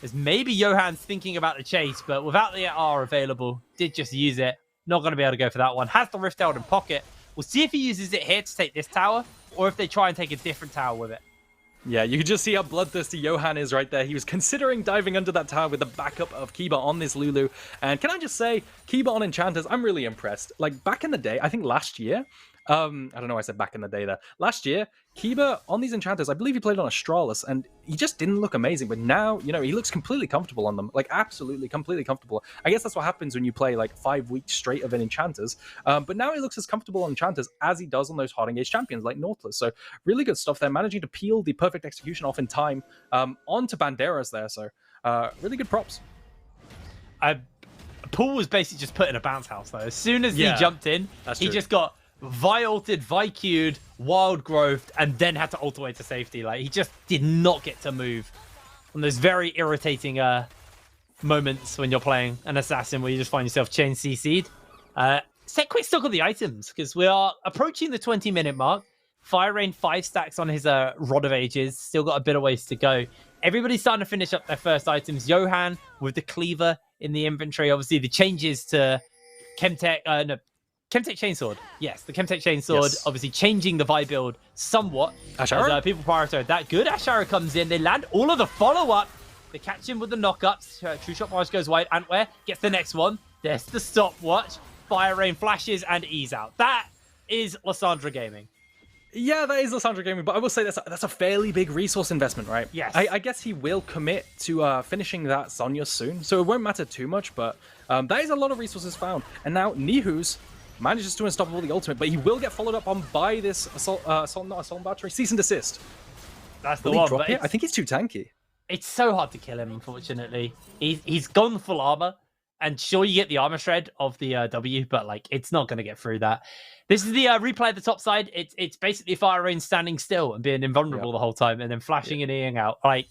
As maybe Johan's thinking about the chase, but without the R available, did just use it. Not going to be able to go for that one. Has the Rift Herald in pocket. We'll see if he uses it here to take this tower, or if they try and take a different tower with it. Yeah, you can just see how bloodthirsty Johan is right there. He was considering diving under that tower with the backup of Kiba on this Lulu. And can I just say, Kiba on Enchanters, I'm really impressed. Like, back in the day, I think last year, I don't know why I said back in the day there. Last year, Kiba on these Enchanters, I believe he played on Astralis, and he just didn't look amazing. But now, you know, he looks completely comfortable on them. Like, absolutely, completely comfortable. I guess that's what happens when you play, like, 5 weeks straight of an Enchanters. But now he looks as comfortable on Enchanters as he does on those hard engaged champions, like Nautilus. So, really good stuff there. Managing to peel the perfect execution off in time onto Banderas there. So, really good props. Paul was basically just put in a bounce house, though. As soon as he jumped in, he just got Vi-ulted, Vi-Q'd, wild growthed, and then had to ult away to safety. Like, he just did not get to move on those very irritating moments when you're playing an assassin where you just find yourself chain CC'd. Set quick stock of the items, because we are approaching the 20-minute mark. Fire Rain 5 stacks on his Rod of Ages. Still got a bit of ways to go. Everybody's starting to finish up their first items. Johan with the Cleaver in the inventory. Obviously, the changes to Chemtech, Chemtech Chainsword. Yes, the Chemtech Chainsword, Yes. obviously changing the vibe build somewhat. Ash Arrow? As, people prioritize that. Good. Ash Arrow comes in. They land all of the follow-up. They catch him with the knockups. True Shot Barrage goes wide. Antware gets the next one. There's the stopwatch. Fire Rain flashes and ease out. That is Lysandra Gaming. Yeah, that is Lysandra Gaming, but I will say that's a fairly big resource investment, right? Yes. I guess he will commit to finishing that Sonya soon, so it won't matter too much, but that is a lot of resources found. And now Nihu's manages to unstoppable the ultimate, but he will get followed up on by this assault battery. Cease and desist. That's the Will he one. drop it? I think he's too tanky. It's so hard to kill him, unfortunately. He's gone full armor, and sure, you get the armor shred of the W, but like it's not going to get through that. This is the replay at the top side. It's basically Fire Rain standing still and being invulnerable the whole time, and then flashing and Eing out. Like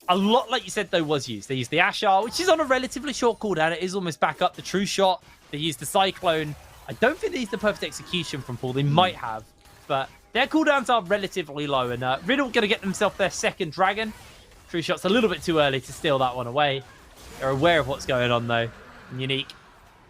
a lot, like you said, though, was used. They used the Ashar, which is on a relatively short cooldown. It is almost back up. The True Shot. They used the Cyclone. I don't think they used the Perfect Execution from Paul. They might have, but their cooldowns are relatively low. And Riddle going to get themselves their second dragon. True Shot's a little bit too early to steal that one away. They're aware of what's going on, though. And UniQ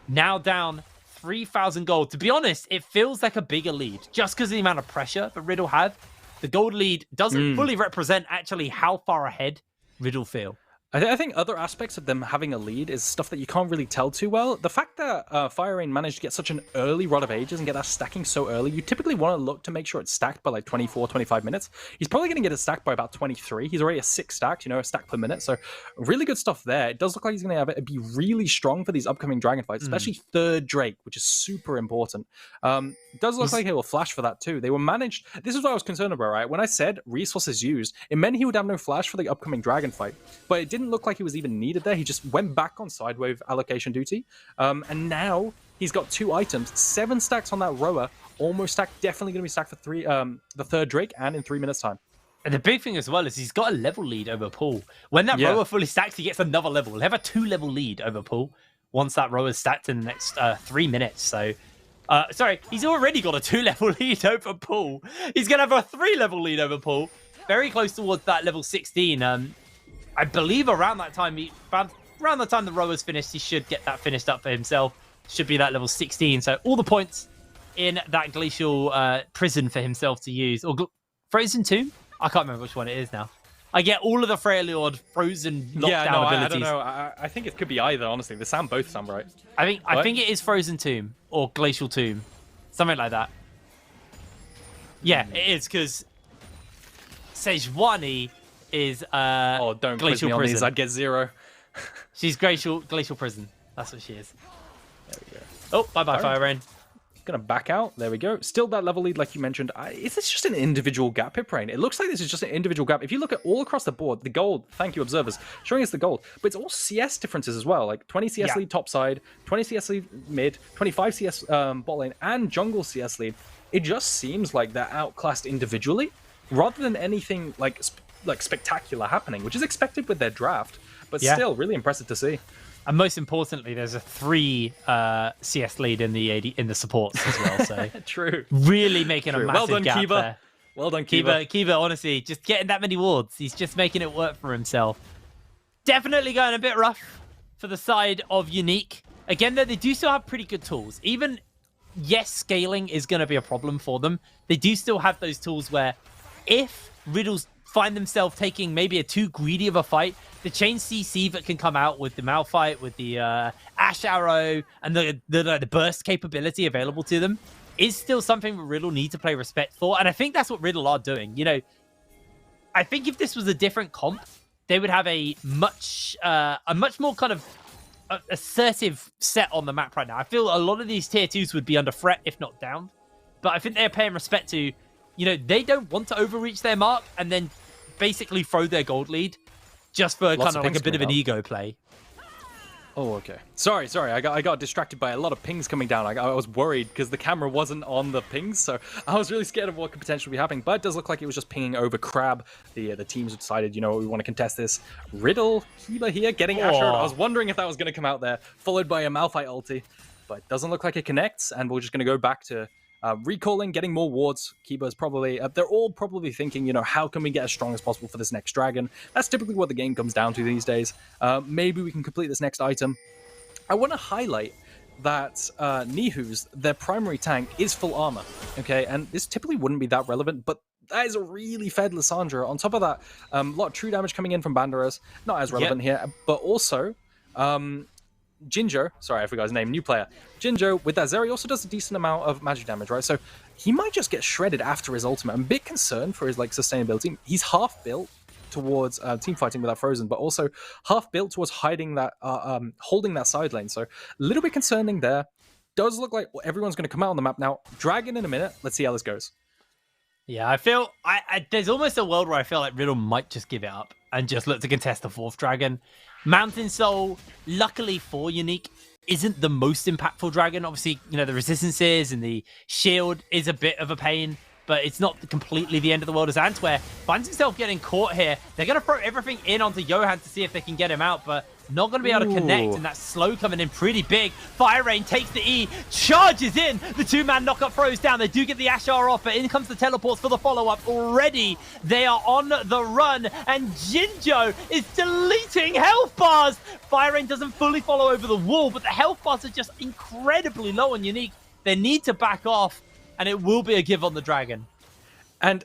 now down 3,000 gold. To be honest, it feels like a bigger lead just because of the amount of pressure that Riddle had. The gold lead doesn't fully represent actually how far ahead Riddle feel. I think other aspects of them having a lead is stuff that you can't really tell too well. The fact that Fire Rain managed to get such an early Rod of Ages and get that stacking so early, you typically want to look to make sure it's stacked by like 24, 25 minutes. He's probably going to get it stacked by about 23. He's already a 6 stacked, a stack per minute. So really good stuff there. It does look like he's going to have it be really strong for these upcoming Dragon fights, especially third Drake, which is super important. It does look like he will flash for that too. They were managed. This is what I was concerned about, right? When I said resources used, it meant he would have no flash for the upcoming Dragon fight, but it didn't look like he was even needed there. He just went back on sidewave allocation duty, and now he's got 2 items, 7 stacks on that rower, almost stacked, definitely going to be stacked for the third Drake, and in 3 minutes time. And the big thing as well is he's got a level lead over Paul. When that rower fully stacks, he gets another level. He'll have a 2-level lead over Paul once that rower's stacked in the next 3 minutes. So, sorry, he's already got a 2-level lead over Paul. He's going to have a 3-level lead over Paul. Very close towards that level 16. I believe around that time, around the time the rower's finished, he should get that finished up for himself. Should be that level 16. So all the points in that glacial prison for himself to use. Or Frozen Tomb? I can't remember which one it is now. I get all of the Freljord frozen lockdown abilities. I don't know. I think it could be either, honestly. They both sound right. I think it is Frozen Tomb or Glacial Tomb. Something like that. Yeah, it is, because Sejuani is don't quiz me on these. I'd get 0. She's Glacial Prison. That's what she is. There we go. Oh, bye-bye, Fire Rain. Gonna back out. There we go. Still that level lead, like you mentioned. Is this just an individual gap, Piprain? It looks like this is just an individual gap. If you look at all across the board, the gold, thank you, observers, showing us the gold, but it's all CS differences as well. Like 20 CS lead top side, 20 CS lead mid, 25 CS bot lane, and jungle CS lead. It just seems like they're outclassed individually, rather than anything like spectacular happening, which is expected with their draft, but still really impressive to see. And most importantly, there's a 3 CS lead in the supports as well. So True. Really making a massive well done, gap Kiba. there. Well done, Kiba. Kiba, honestly, just getting that many wards. He's just making it work for himself. Definitely going a bit rough for the side of UniQ. Again, though, they do still have pretty good tools. Even, yes, scaling is going to be a problem for them. They do still have those tools where if Riddles find themselves taking maybe a too greedy of a fight, the chain CC that can come out with the Malphite, with the Ash Arrow, and the burst capability available to them is still something that Riddle need to play respect for. And I think that's what Riddle are doing. I think if this was a different comp, they would have a much more kind of assertive set on the map right now. I feel a lot of these tier 2s would be under threat, if not down. But I think they're paying respect to, they don't want to overreach their mark and then basically throw their gold lead just for kind of like a bit of an ego play. Oh, okay. Sorry. I got distracted by a lot of pings coming down. I was worried because the camera wasn't on the pings, so I was really scared of what could potentially be happening. But it does look like it was just pinging over Crab. The teams decided, we want to contest this. Riddle, Kiba here, getting Asher. I was wondering if that was going to come out there, followed by a Malphite ulti. But it doesn't look like it connects, and we're just going to go back to recalling, getting more wards. Kiba's probably, they're all probably thinking, how can we get as strong as possible for this next dragon? That's typically what the game comes down to these days. Maybe we can complete this next item. I want to highlight that Nihu's, their primary tank, is full armor, okay? And this typically wouldn't be that relevant, but that is a really fed Lissandra. On top of that, a lot of true damage coming in from Banderas, not as relevant here, but also Jinjo, sorry, I forgot his name, new player. Jinjo, with that Zeri, also does a decent amount of magic damage, right? So he might just get shredded after his ultimate. I'm a bit concerned for his like sustainability. He's half built towards team fighting without Frozen, but also half built towards hiding that, holding that side lane. So a little bit concerning there. Does look like everyone's going to come out on the map now. Dragon in a minute. Let's see how this goes. Yeah, I feel there's almost a world where I feel like Riddle might just give it up and just look to contest the 4th dragon. Mountain Soul, luckily for UniQ, isn't the most impactful dragon. Obviously, you know, the resistances and the shield is a bit of a pain, but it's not completely the end of the world as Antwer finds himself getting caught here. They're going to throw everything in onto Johan to see if they can get him out, but not going to be able to connect, and that slow coming in pretty big. Fire Rain takes the E, charges in. The 2-man knockup throws down. They do get the Ashar off, but in comes the teleports for the follow-up. Already, they are on the run, and Jinjo is deleting health bars. Fire Rain doesn't fully follow over the wall, but the health bars are just incredibly low on UniQ. They need to back off, and it will be a give on the dragon. And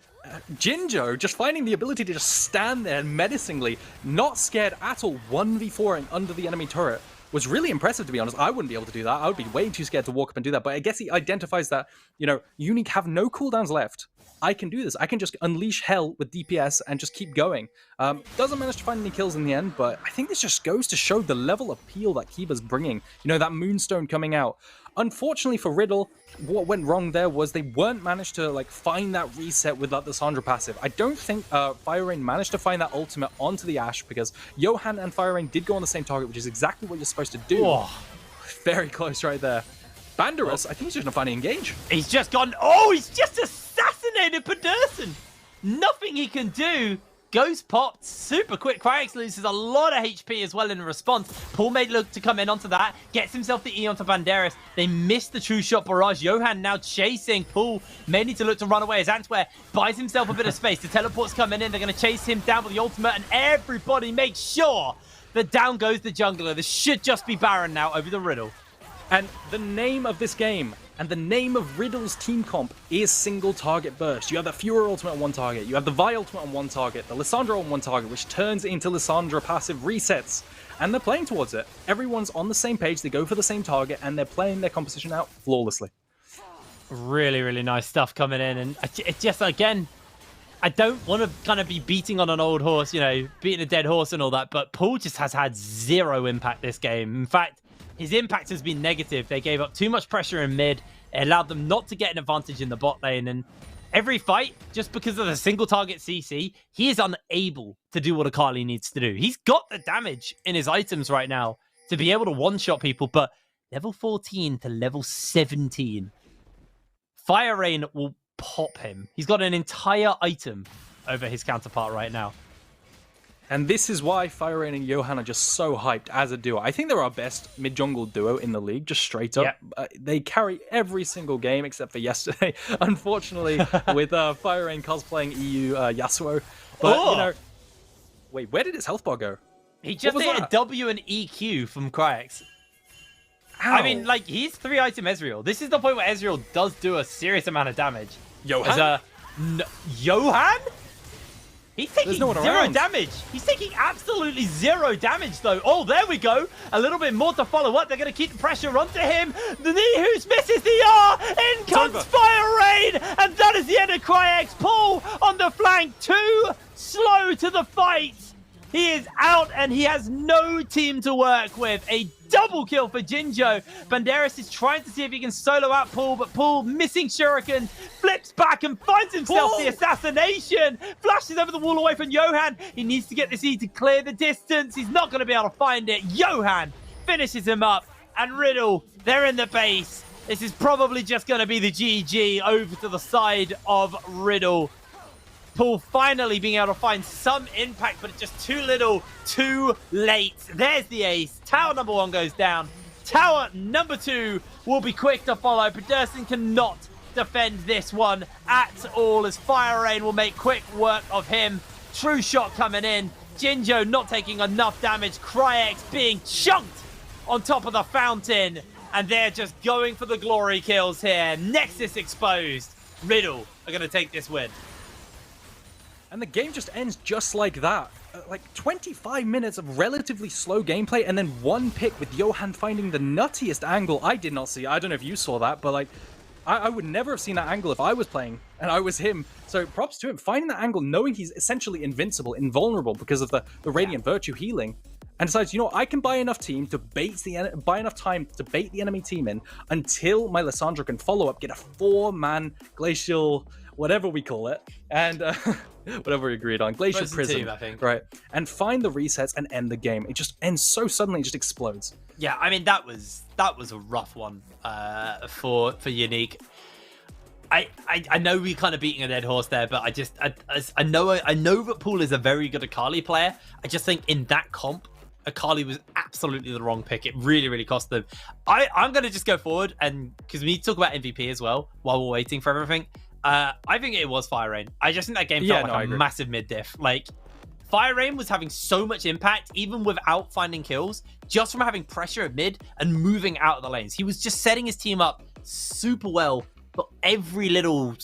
Jinjo just finding the ability to just stand there menacingly, not scared at all, 1v4ing under the enemy turret was really impressive, to be honest. I wouldn't be able to do that. I would be way too scared to walk up and do that. But I guess he identifies that, you know, UniQ have no cooldowns left. I can do this. I can just unleash hell with DPS and just keep going. Doesn't manage to find any kills in the end, but I think this just goes to show the level of appeal that Kiba's bringing. You know, that Moonstone coming out. Unfortunately for Riddle, what went wrong there was they weren't managed to like find that reset with that Lissandra passive. I don't think Fire Rain managed to find that ultimate onto the Ashe, because Johan and Fire Rain did go on the same target, which is exactly what you're supposed to do. Whoa. Very close right there. Banderas, I think he's just gonna finally engage. He's just gone. Oh, he's just assassinated Pedersen. Nothing he can do. Ghost popped super quick. Cryax loses a lot of HP as well in response. Paul made look to come in onto that. Gets himself the E onto Banderas. They missed the true shot barrage. Johan now chasing Paul. May need to look to run away as Antwer buys himself a bit of space. The teleport's coming in. They're going to chase him down with the ultimate. And everybody makes sure that down goes the jungler. This should just be Baron now over the Riddle. And the name of this game and the name of Riddle's team comp is single target burst. You have the Furor ultimate on one target, you have the Vi ultimate on one target, the Lissandra on one target, which turns into Lissandra passive resets. And they're playing towards it. Everyone's on the same page, they go for the same target, and they're playing their composition out flawlessly. Really, really nice stuff coming in. And it just, again, I don't want to kind of be beating on an old horse, you know, beating a dead horse and all that, but Paul just has had zero impact this game. In fact, his impact has been negative. They gave up too much pressure in mid. It allowed them not to get an advantage in the bot lane. And every fight, just because of the single target CC, he is unable to do what Akali needs to do. He's got the damage in his items right now to be able to one-shot people, but level 14 to level 17, Fire Rain will pop him. He's got an entire item over his counterpart right now. And this is why Fire Rain and Johan are just so hyped as a duo. I think they're our best mid-jungle duo in the league, just straight up. Yeah. They carry every single game except for yesterday, unfortunately, with Fire Rain cosplaying EU Yasuo. But, you know... Wait, where did his health bar go? He just hit a W and EQ from Cryax. Ow. I mean, like, he's 3-item Ezreal. This is the point where Ezreal does do a serious amount of damage. Johan? Johan? He's taking zero damage. He's taking absolutely zero damage, though. Oh, there we go. A little bit more to follow up. They're going to keep the pressure onto him. The Nihus misses the R. In comes Fire Rain. And that is the end of Cryax. Paul on the flank. Too slow to the fight. He is out and he has no team to work with. A double kill for Jinjo. Banderas is trying to see if he can solo out Paul, but Paul missing Shuriken, flips back and finds himself the assassination. Flashes over the wall away from Johan. He needs to get this E to clear the distance. He's not going to be able to find it. Johan finishes him up. And Riddle, they're in the base. This is probably just going to be the GG over to the side of Riddle. Paul finally being able to find some impact, but it's just too little, too late. There's the ace. Tower number 1 goes down. Tower number 2 will be quick to follow. Pedersen cannot defend this one at all, as Fire Rain will make quick work of him. True shot coming in. Jinjo not taking enough damage. Cryax being chunked on top of the fountain. And they're just going for the glory kills here. Nexus exposed. Riddle are going to take this win. And the game just ends just like that. Like 25 minutes of relatively slow gameplay and then one pick with Johan finding the nuttiest angle I did not see. I don't know if you saw that, but like I would never have seen that angle if I was playing and I was him. So props to him. Finding that angle, knowing he's essentially invincible, invulnerable because of the Radiant Virtue healing, and decides, you know, I can buy enough time to bait the enemy team in until my Lissandra can follow up, get a 4-man glacial, whatever we call it, and whatever we agreed on, glacial prison, I think. Right, and find the resets and end the game. It just ends so suddenly, it just explodes. Yeah, I mean that was a rough one for UniQ. I know we're kind of beating a dead horse there, but I know that Paul is a very good Akali player. I just think in that comp, Akali was absolutely the wrong pick. It really, really cost them. I'm going to just go forward, and because we need to talk about MVP as well while we're waiting for everything. I think it was Fire Rain. I just think that game felt like a massive mid-diff. Like, Fire Rain was having so much impact, even without finding kills, just from having pressure at mid and moving out of the lanes. He was just setting his team up super well for every little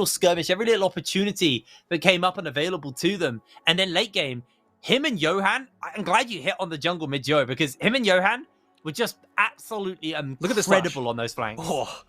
skirmish, every little opportunity that came up and available to them. And then late game, him and Johan, I'm glad you hit on the jungle mid-Joe, because him and Johan were just absolutely incredible on those flanks. Oh,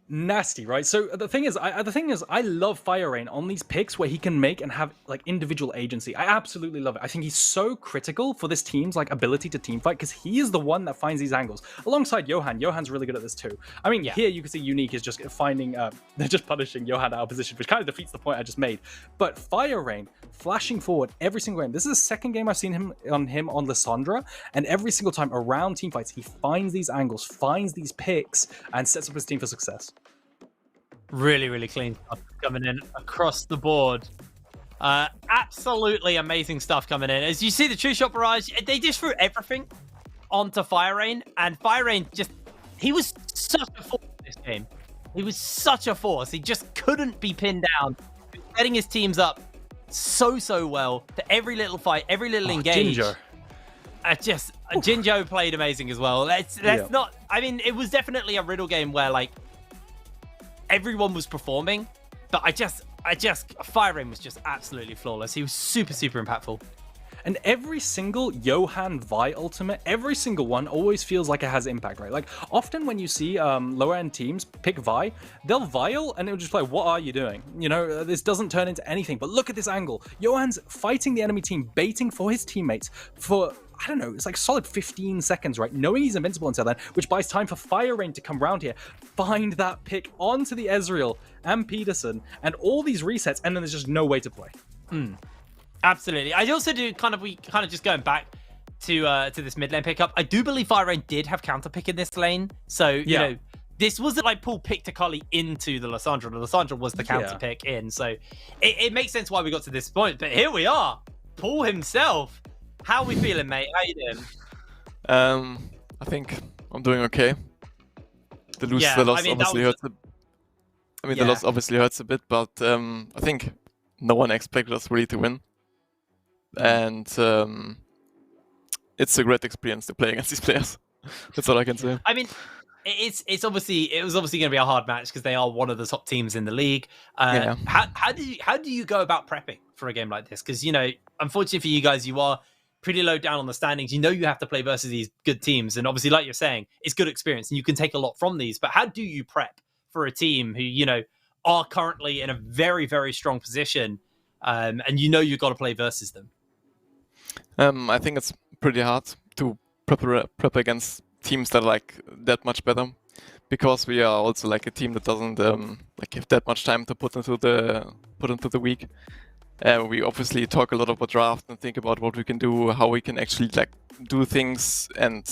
nasty, right? So the thing is, I love Fire Rain on these picks where he can make and have like individual agency. I absolutely love it. I think he's so critical for this team's like ability to team fight, because he is the one that finds these angles alongside Johan. Johan's really good at this too. I mean, here you can see UniQ is just finding, they're just punishing Johan out of position, which kind of defeats the point I just made. But Fire Rain flashing forward every single game. This is the second game I've seen him on Lissandra, and every single time around team fights, he finds these angles, finds these picks, and sets up his team for success. Really, really clean stuff coming in across the board. Absolutely amazing stuff coming in. As you see the True Shot Barrage, they just threw everything onto Fire Rain, and Fire Rain he was such a force in this game. He was such a force. He just couldn't be pinned down. He was setting his teams up so well for every little fight, every little engage. Ginger. Jinjo played amazing as well. Let's not. I mean, it was definitely a Riddle game where like everyone was performing, but Fire Rain was just absolutely flawless. He was super impactful. And every single Johan Vi ultimate, every single one always feels like it has impact, right? Like, often when you see lower-end teams pick Vi, they'll Vial, and it'll just be like, what are you doing? You know, this doesn't turn into anything, but look at this angle. Johan's fighting the enemy team, baiting for his teammates for, I don't know, it's like solid 15 seconds, right? Knowing he's invincible until then, which buys time for Fire Rain to come round here, find that pick onto the Ezreal and Peterson, and all these resets, and then there's just no way to play. Absolutely. I also do we just going back to this mid lane pickup. I do believe Fire Rain did have counter pick in this lane. So, you know, this wasn't like Paul picked Akali into the Lissandra. The Lissandra was the counter pick in. So it makes sense why we got to this point. But here we are. Paul himself. How are we feeling, mate? How you doing? I think I'm doing okay. The loss obviously hurts. The loss obviously hurts a bit, but I think no one expected us really to win. And it's a great experience to play against these players. That's all I can say. I mean, it was obviously going to be a hard match because they are one of the top teams in the league. How do you go about prepping for a game like this? Because, you know, unfortunately for you guys, you are pretty low down on the standings. You know you have to play versus these good teams, and obviously, like you're saying, it's good experience, and you can take a lot from these. But how do you prep for a team who, you know, are currently in a very, very strong position, and you know you've got to play versus them? I think it's pretty hard to prep against teams that are like that much better, because we are also like a team that doesn't like have that much time to put into the week. We obviously talk a lot about draft and think about what we can do, how we can actually like do things and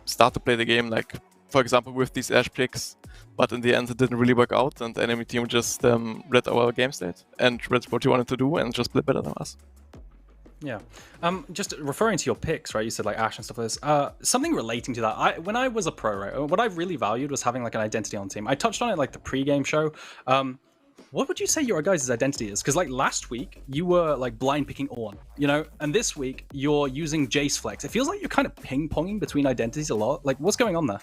start to play the game. Like, for example, with these Ash picks, but in the end it didn't really work out, and the enemy team just read our game state and read what you wanted to do and just played better than us. Yeah. Just referring to your picks, right? You said like Ash and stuff like this. Something relating to that. When I was a pro, right, what I really valued was having like an identity on team. I touched on it like the pre-game show. What would you say your guys' identity is? Because like last week you were like blind picking Ornn, you know, and this week you're using Jace Flex. It feels like you're kind of ping-ponging between identities a lot. Like, what's going on there?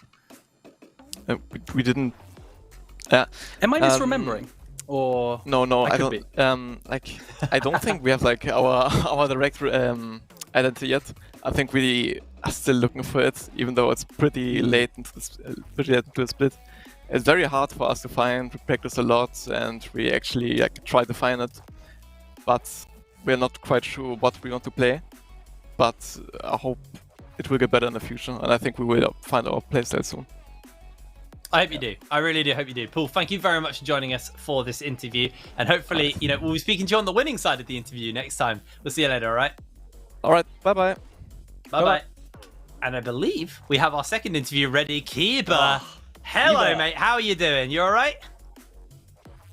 we didn't. Yeah. Am I misremembering? Or No, I could don't. be. Like, I don't think we have like our direct identity yet. I think we are still looking for it, even though it's pretty late into the split. It's very hard for us to find. We practice a lot, and we actually like try to find it, but we're not quite sure what we want to play. But I hope it will get better in the future, and I think we will find our playstyle soon. I hope you do. I really do hope you do. Paul, thank you very much for joining us for this interview. And hopefully, we'll be speaking to you on the winning side of the interview next time. We'll see you later, all right? All right, bye-bye. Bye-bye. And I believe we have our second interview ready. Kiba. Hello, Kiba. mate. How are you doing? You all right?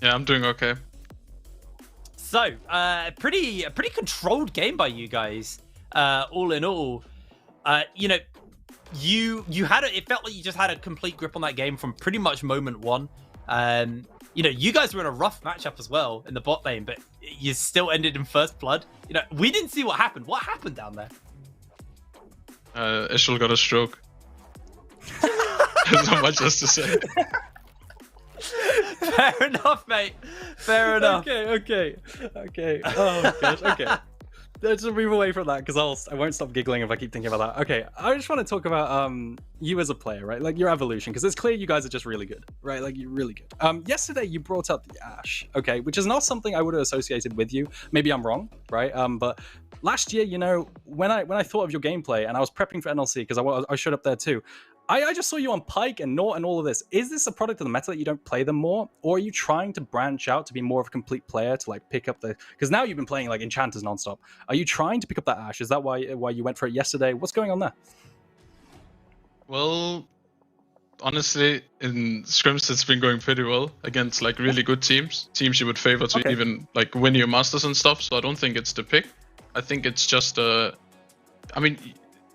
Yeah, I'm doing okay. So, a pretty controlled game by you guys. All in all, you had it felt like you just had a complete grip on that game from pretty much moment one. You guys were in a rough matchup as well in the bot lane, but you still ended in first blood. We didn't see what happened. What happened down there? Ishul got a stroke. There's not much else to say. Fair enough, mate. Fair enough. Okay. Oh gosh. Okay. Let's move away from that because I won't stop giggling if I keep thinking about that. Okay, I just want to talk about you as a player, right? Like your evolution, because it's clear you guys are just really good, right? Like you're really good. Yesterday you brought up the Ashe, okay, which is not something I would have associated with you. Maybe I'm wrong, right? But last year, when I thought of your gameplay and I was prepping for NLC because I showed up there too. I just saw you on Pyke and Nort and all of this. Is this a product of the meta that you don't play them more? Or are you trying to branch out to be more of a complete player to like pick up the... Because now you've been playing like Enchanters nonstop. Are you trying to pick up that Ashe? Is that why you went for it yesterday? What's going on there? Well, honestly, in scrims it's been going pretty well against like really good teams you would favor to even like win your masters and stuff. So I don't think it's the pick. I think it's just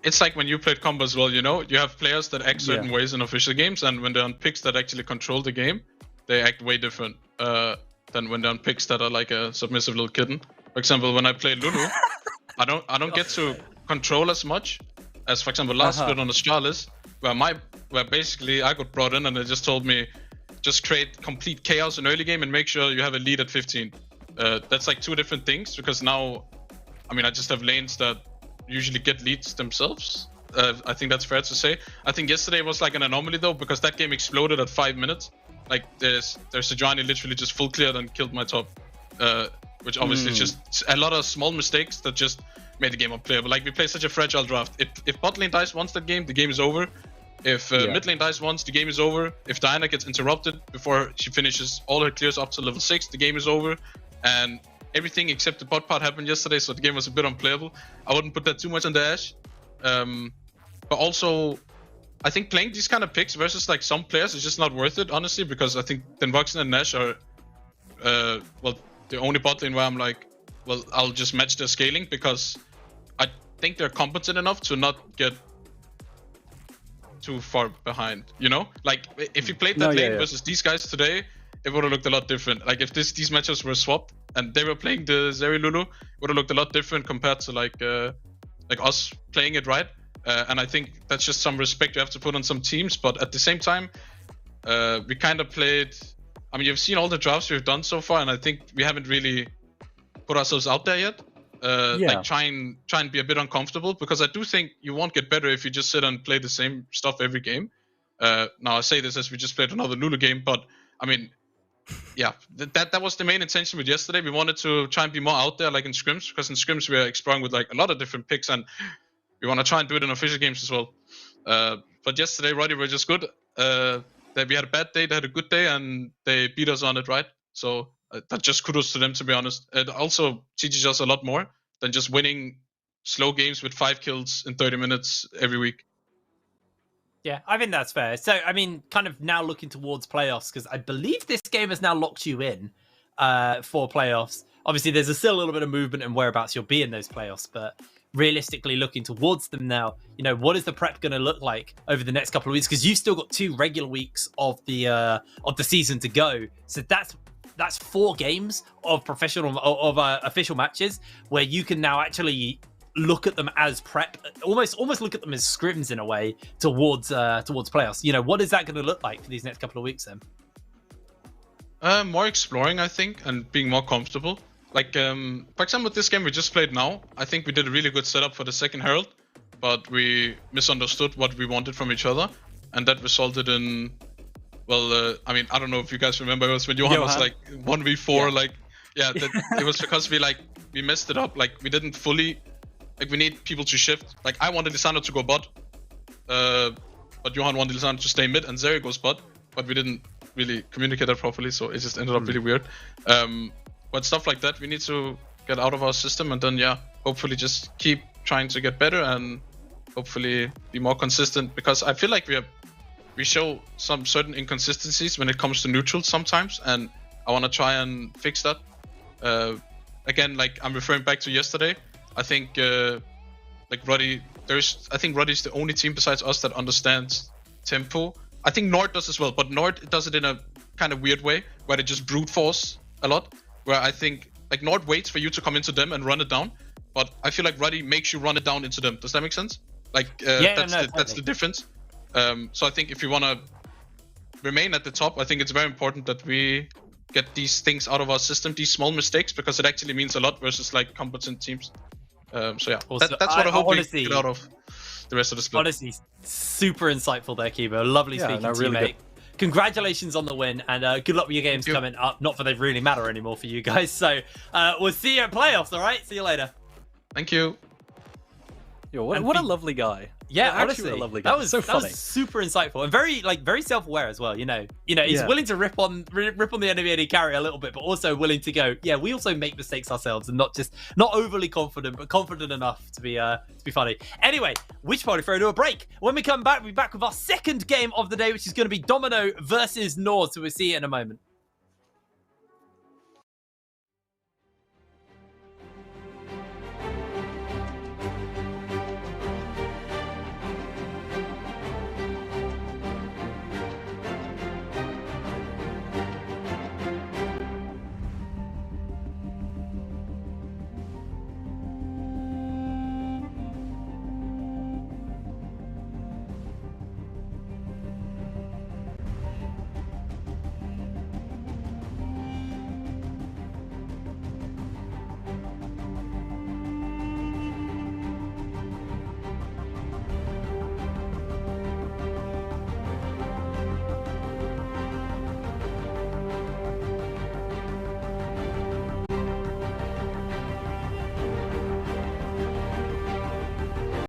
it's like when you played combo as well, you have players that act certain ways in official games, and when they're on picks that actually control the game, they act way different than when they're on picks that are like a submissive little kitten. For example, when I play Lulu, I don't get to control as much as, for example, last split on the Starless, where basically I got brought in and they just told me, just create complete chaos in early game and make sure you have a lead at 15. That's like two different things, because now, I just have lanes that usually get leads themselves. I think that's fair to say. I think yesterday was like an anomaly though, because that game exploded at 5 minutes. Like there's Sejuani literally just full cleared and killed my top, which obviously is just a lot of small mistakes that just made the game unplayable. Like we play such a fragile draft. If bot lane dies once that game, the game is over. If mid lane dies once, the game is over. If Diana gets interrupted before she finishes all her clears up to level 6, the game is over. And everything except the bot part happened yesterday, so the game was a bit unplayable. I wouldn't put that too much on the Ashe. But also, I think playing these kind of picks versus like some players is just not worth it, honestly, because I think Denvoxen and Nash are, the only bot lane where I'm like, I'll just match their scaling, because I think they're competent enough to not get too far behind, Like, if you played that lane versus these guys today, it would have looked a lot different. Like if these matchups were swapped and they were playing the Zeri Lulu, it would have looked a lot different compared to like us playing it right. And I think that's just some respect you have to put on some teams. But at the same time, we kind of played. You've seen all the drafts we've done so far, and I think we haven't really put ourselves out there yet. Like try and be a bit uncomfortable, because I do think you won't get better if you just sit and play the same stuff every game. Now I say this as we just played another Lulu game, but yeah, that was the main intention with yesterday. We wanted to try and be more out there, like in scrims, because in scrims we are exploring with like a lot of different picks, and we want to try and do it in official games as well. But yesterday, Roddy were just good. We had a bad day, they had a good day, and they beat us on it, right? So that just kudos to them, to be honest. It also teaches us a lot more than just winning slow games with 5 kills in 30 minutes every week. Yeah, I think that's fair. So, kind of now looking towards playoffs, because I believe this game has now locked you in for playoffs. Obviously, there's still a little bit of movement and whereabouts you'll be in those playoffs, but realistically looking towards them now, what is the prep going to look like over the next couple of weeks? Because you've still got 2 regular weeks of the season to go. So that's 4 games of official matches where you can now actually look at them as prep, almost look at them as scrims in a way towards playoffs. You know, what is that going to look like for these next couple of weeks then? More exploring, I think, and being more comfortable. Like, for example, this game we just played now, I think we did a really good setup for the second Herald, but we misunderstood what we wanted from each other, and that resulted in, well, I mean, I don't know if you guys remember, it was when Johan was like 1v4, it was because we messed it up, like, we didn't fully, like, we need people to shift. Like, I wanted Lisandro to go bot, but Johan wanted Lisandro to stay mid, and Zeri goes bot, but we didn't really communicate that properly, so it just ended up really weird. But stuff like that, we need to get out of our system, and then hopefully just keep trying to get better and hopefully be more consistent, because I feel like we show some certain inconsistencies when it comes to neutrals sometimes, and I want to try and fix that. Again, like I'm referring back to yesterday, I think like Ruddy, I think Ruddy's the only team besides us that understands tempo. I think Nord does as well, but Nord does it in a kind of weird way where they just brute force a lot. Where I think like Nord waits for you to come into them and run it down, but I feel like Ruddy makes you run it down into them. Does that make sense? Like that's the difference. So I think if you want to remain at the top, I think it's very important that we get these things out of our system, these small mistakes, because it actually means a lot versus like competent teams. So yeah, also, that's what I hope we get out of the rest of the split. Honestly, super insightful there, Kibo. Lovely speaking to you, really mate. Congratulations on the win, and good luck with your games coming up. Not that they really matter anymore for you guys. So we'll see you at playoffs, all right? See you later. Thank you. Yo, what a lovely guy. Yeah, honestly, honestly, a lovely guy. that was so funny. That was super insightful and very self-aware as well. You know, he's willing to rip on the NWAD carry a little bit, but also willing to go. Yeah, we also make mistakes ourselves, and not overly confident, but confident enough to be funny. Anyway, we should probably throw to a break. When we come back, we'll be back with our second game of the day, which is going to be Domino versus Nord. So we'll see you in a moment.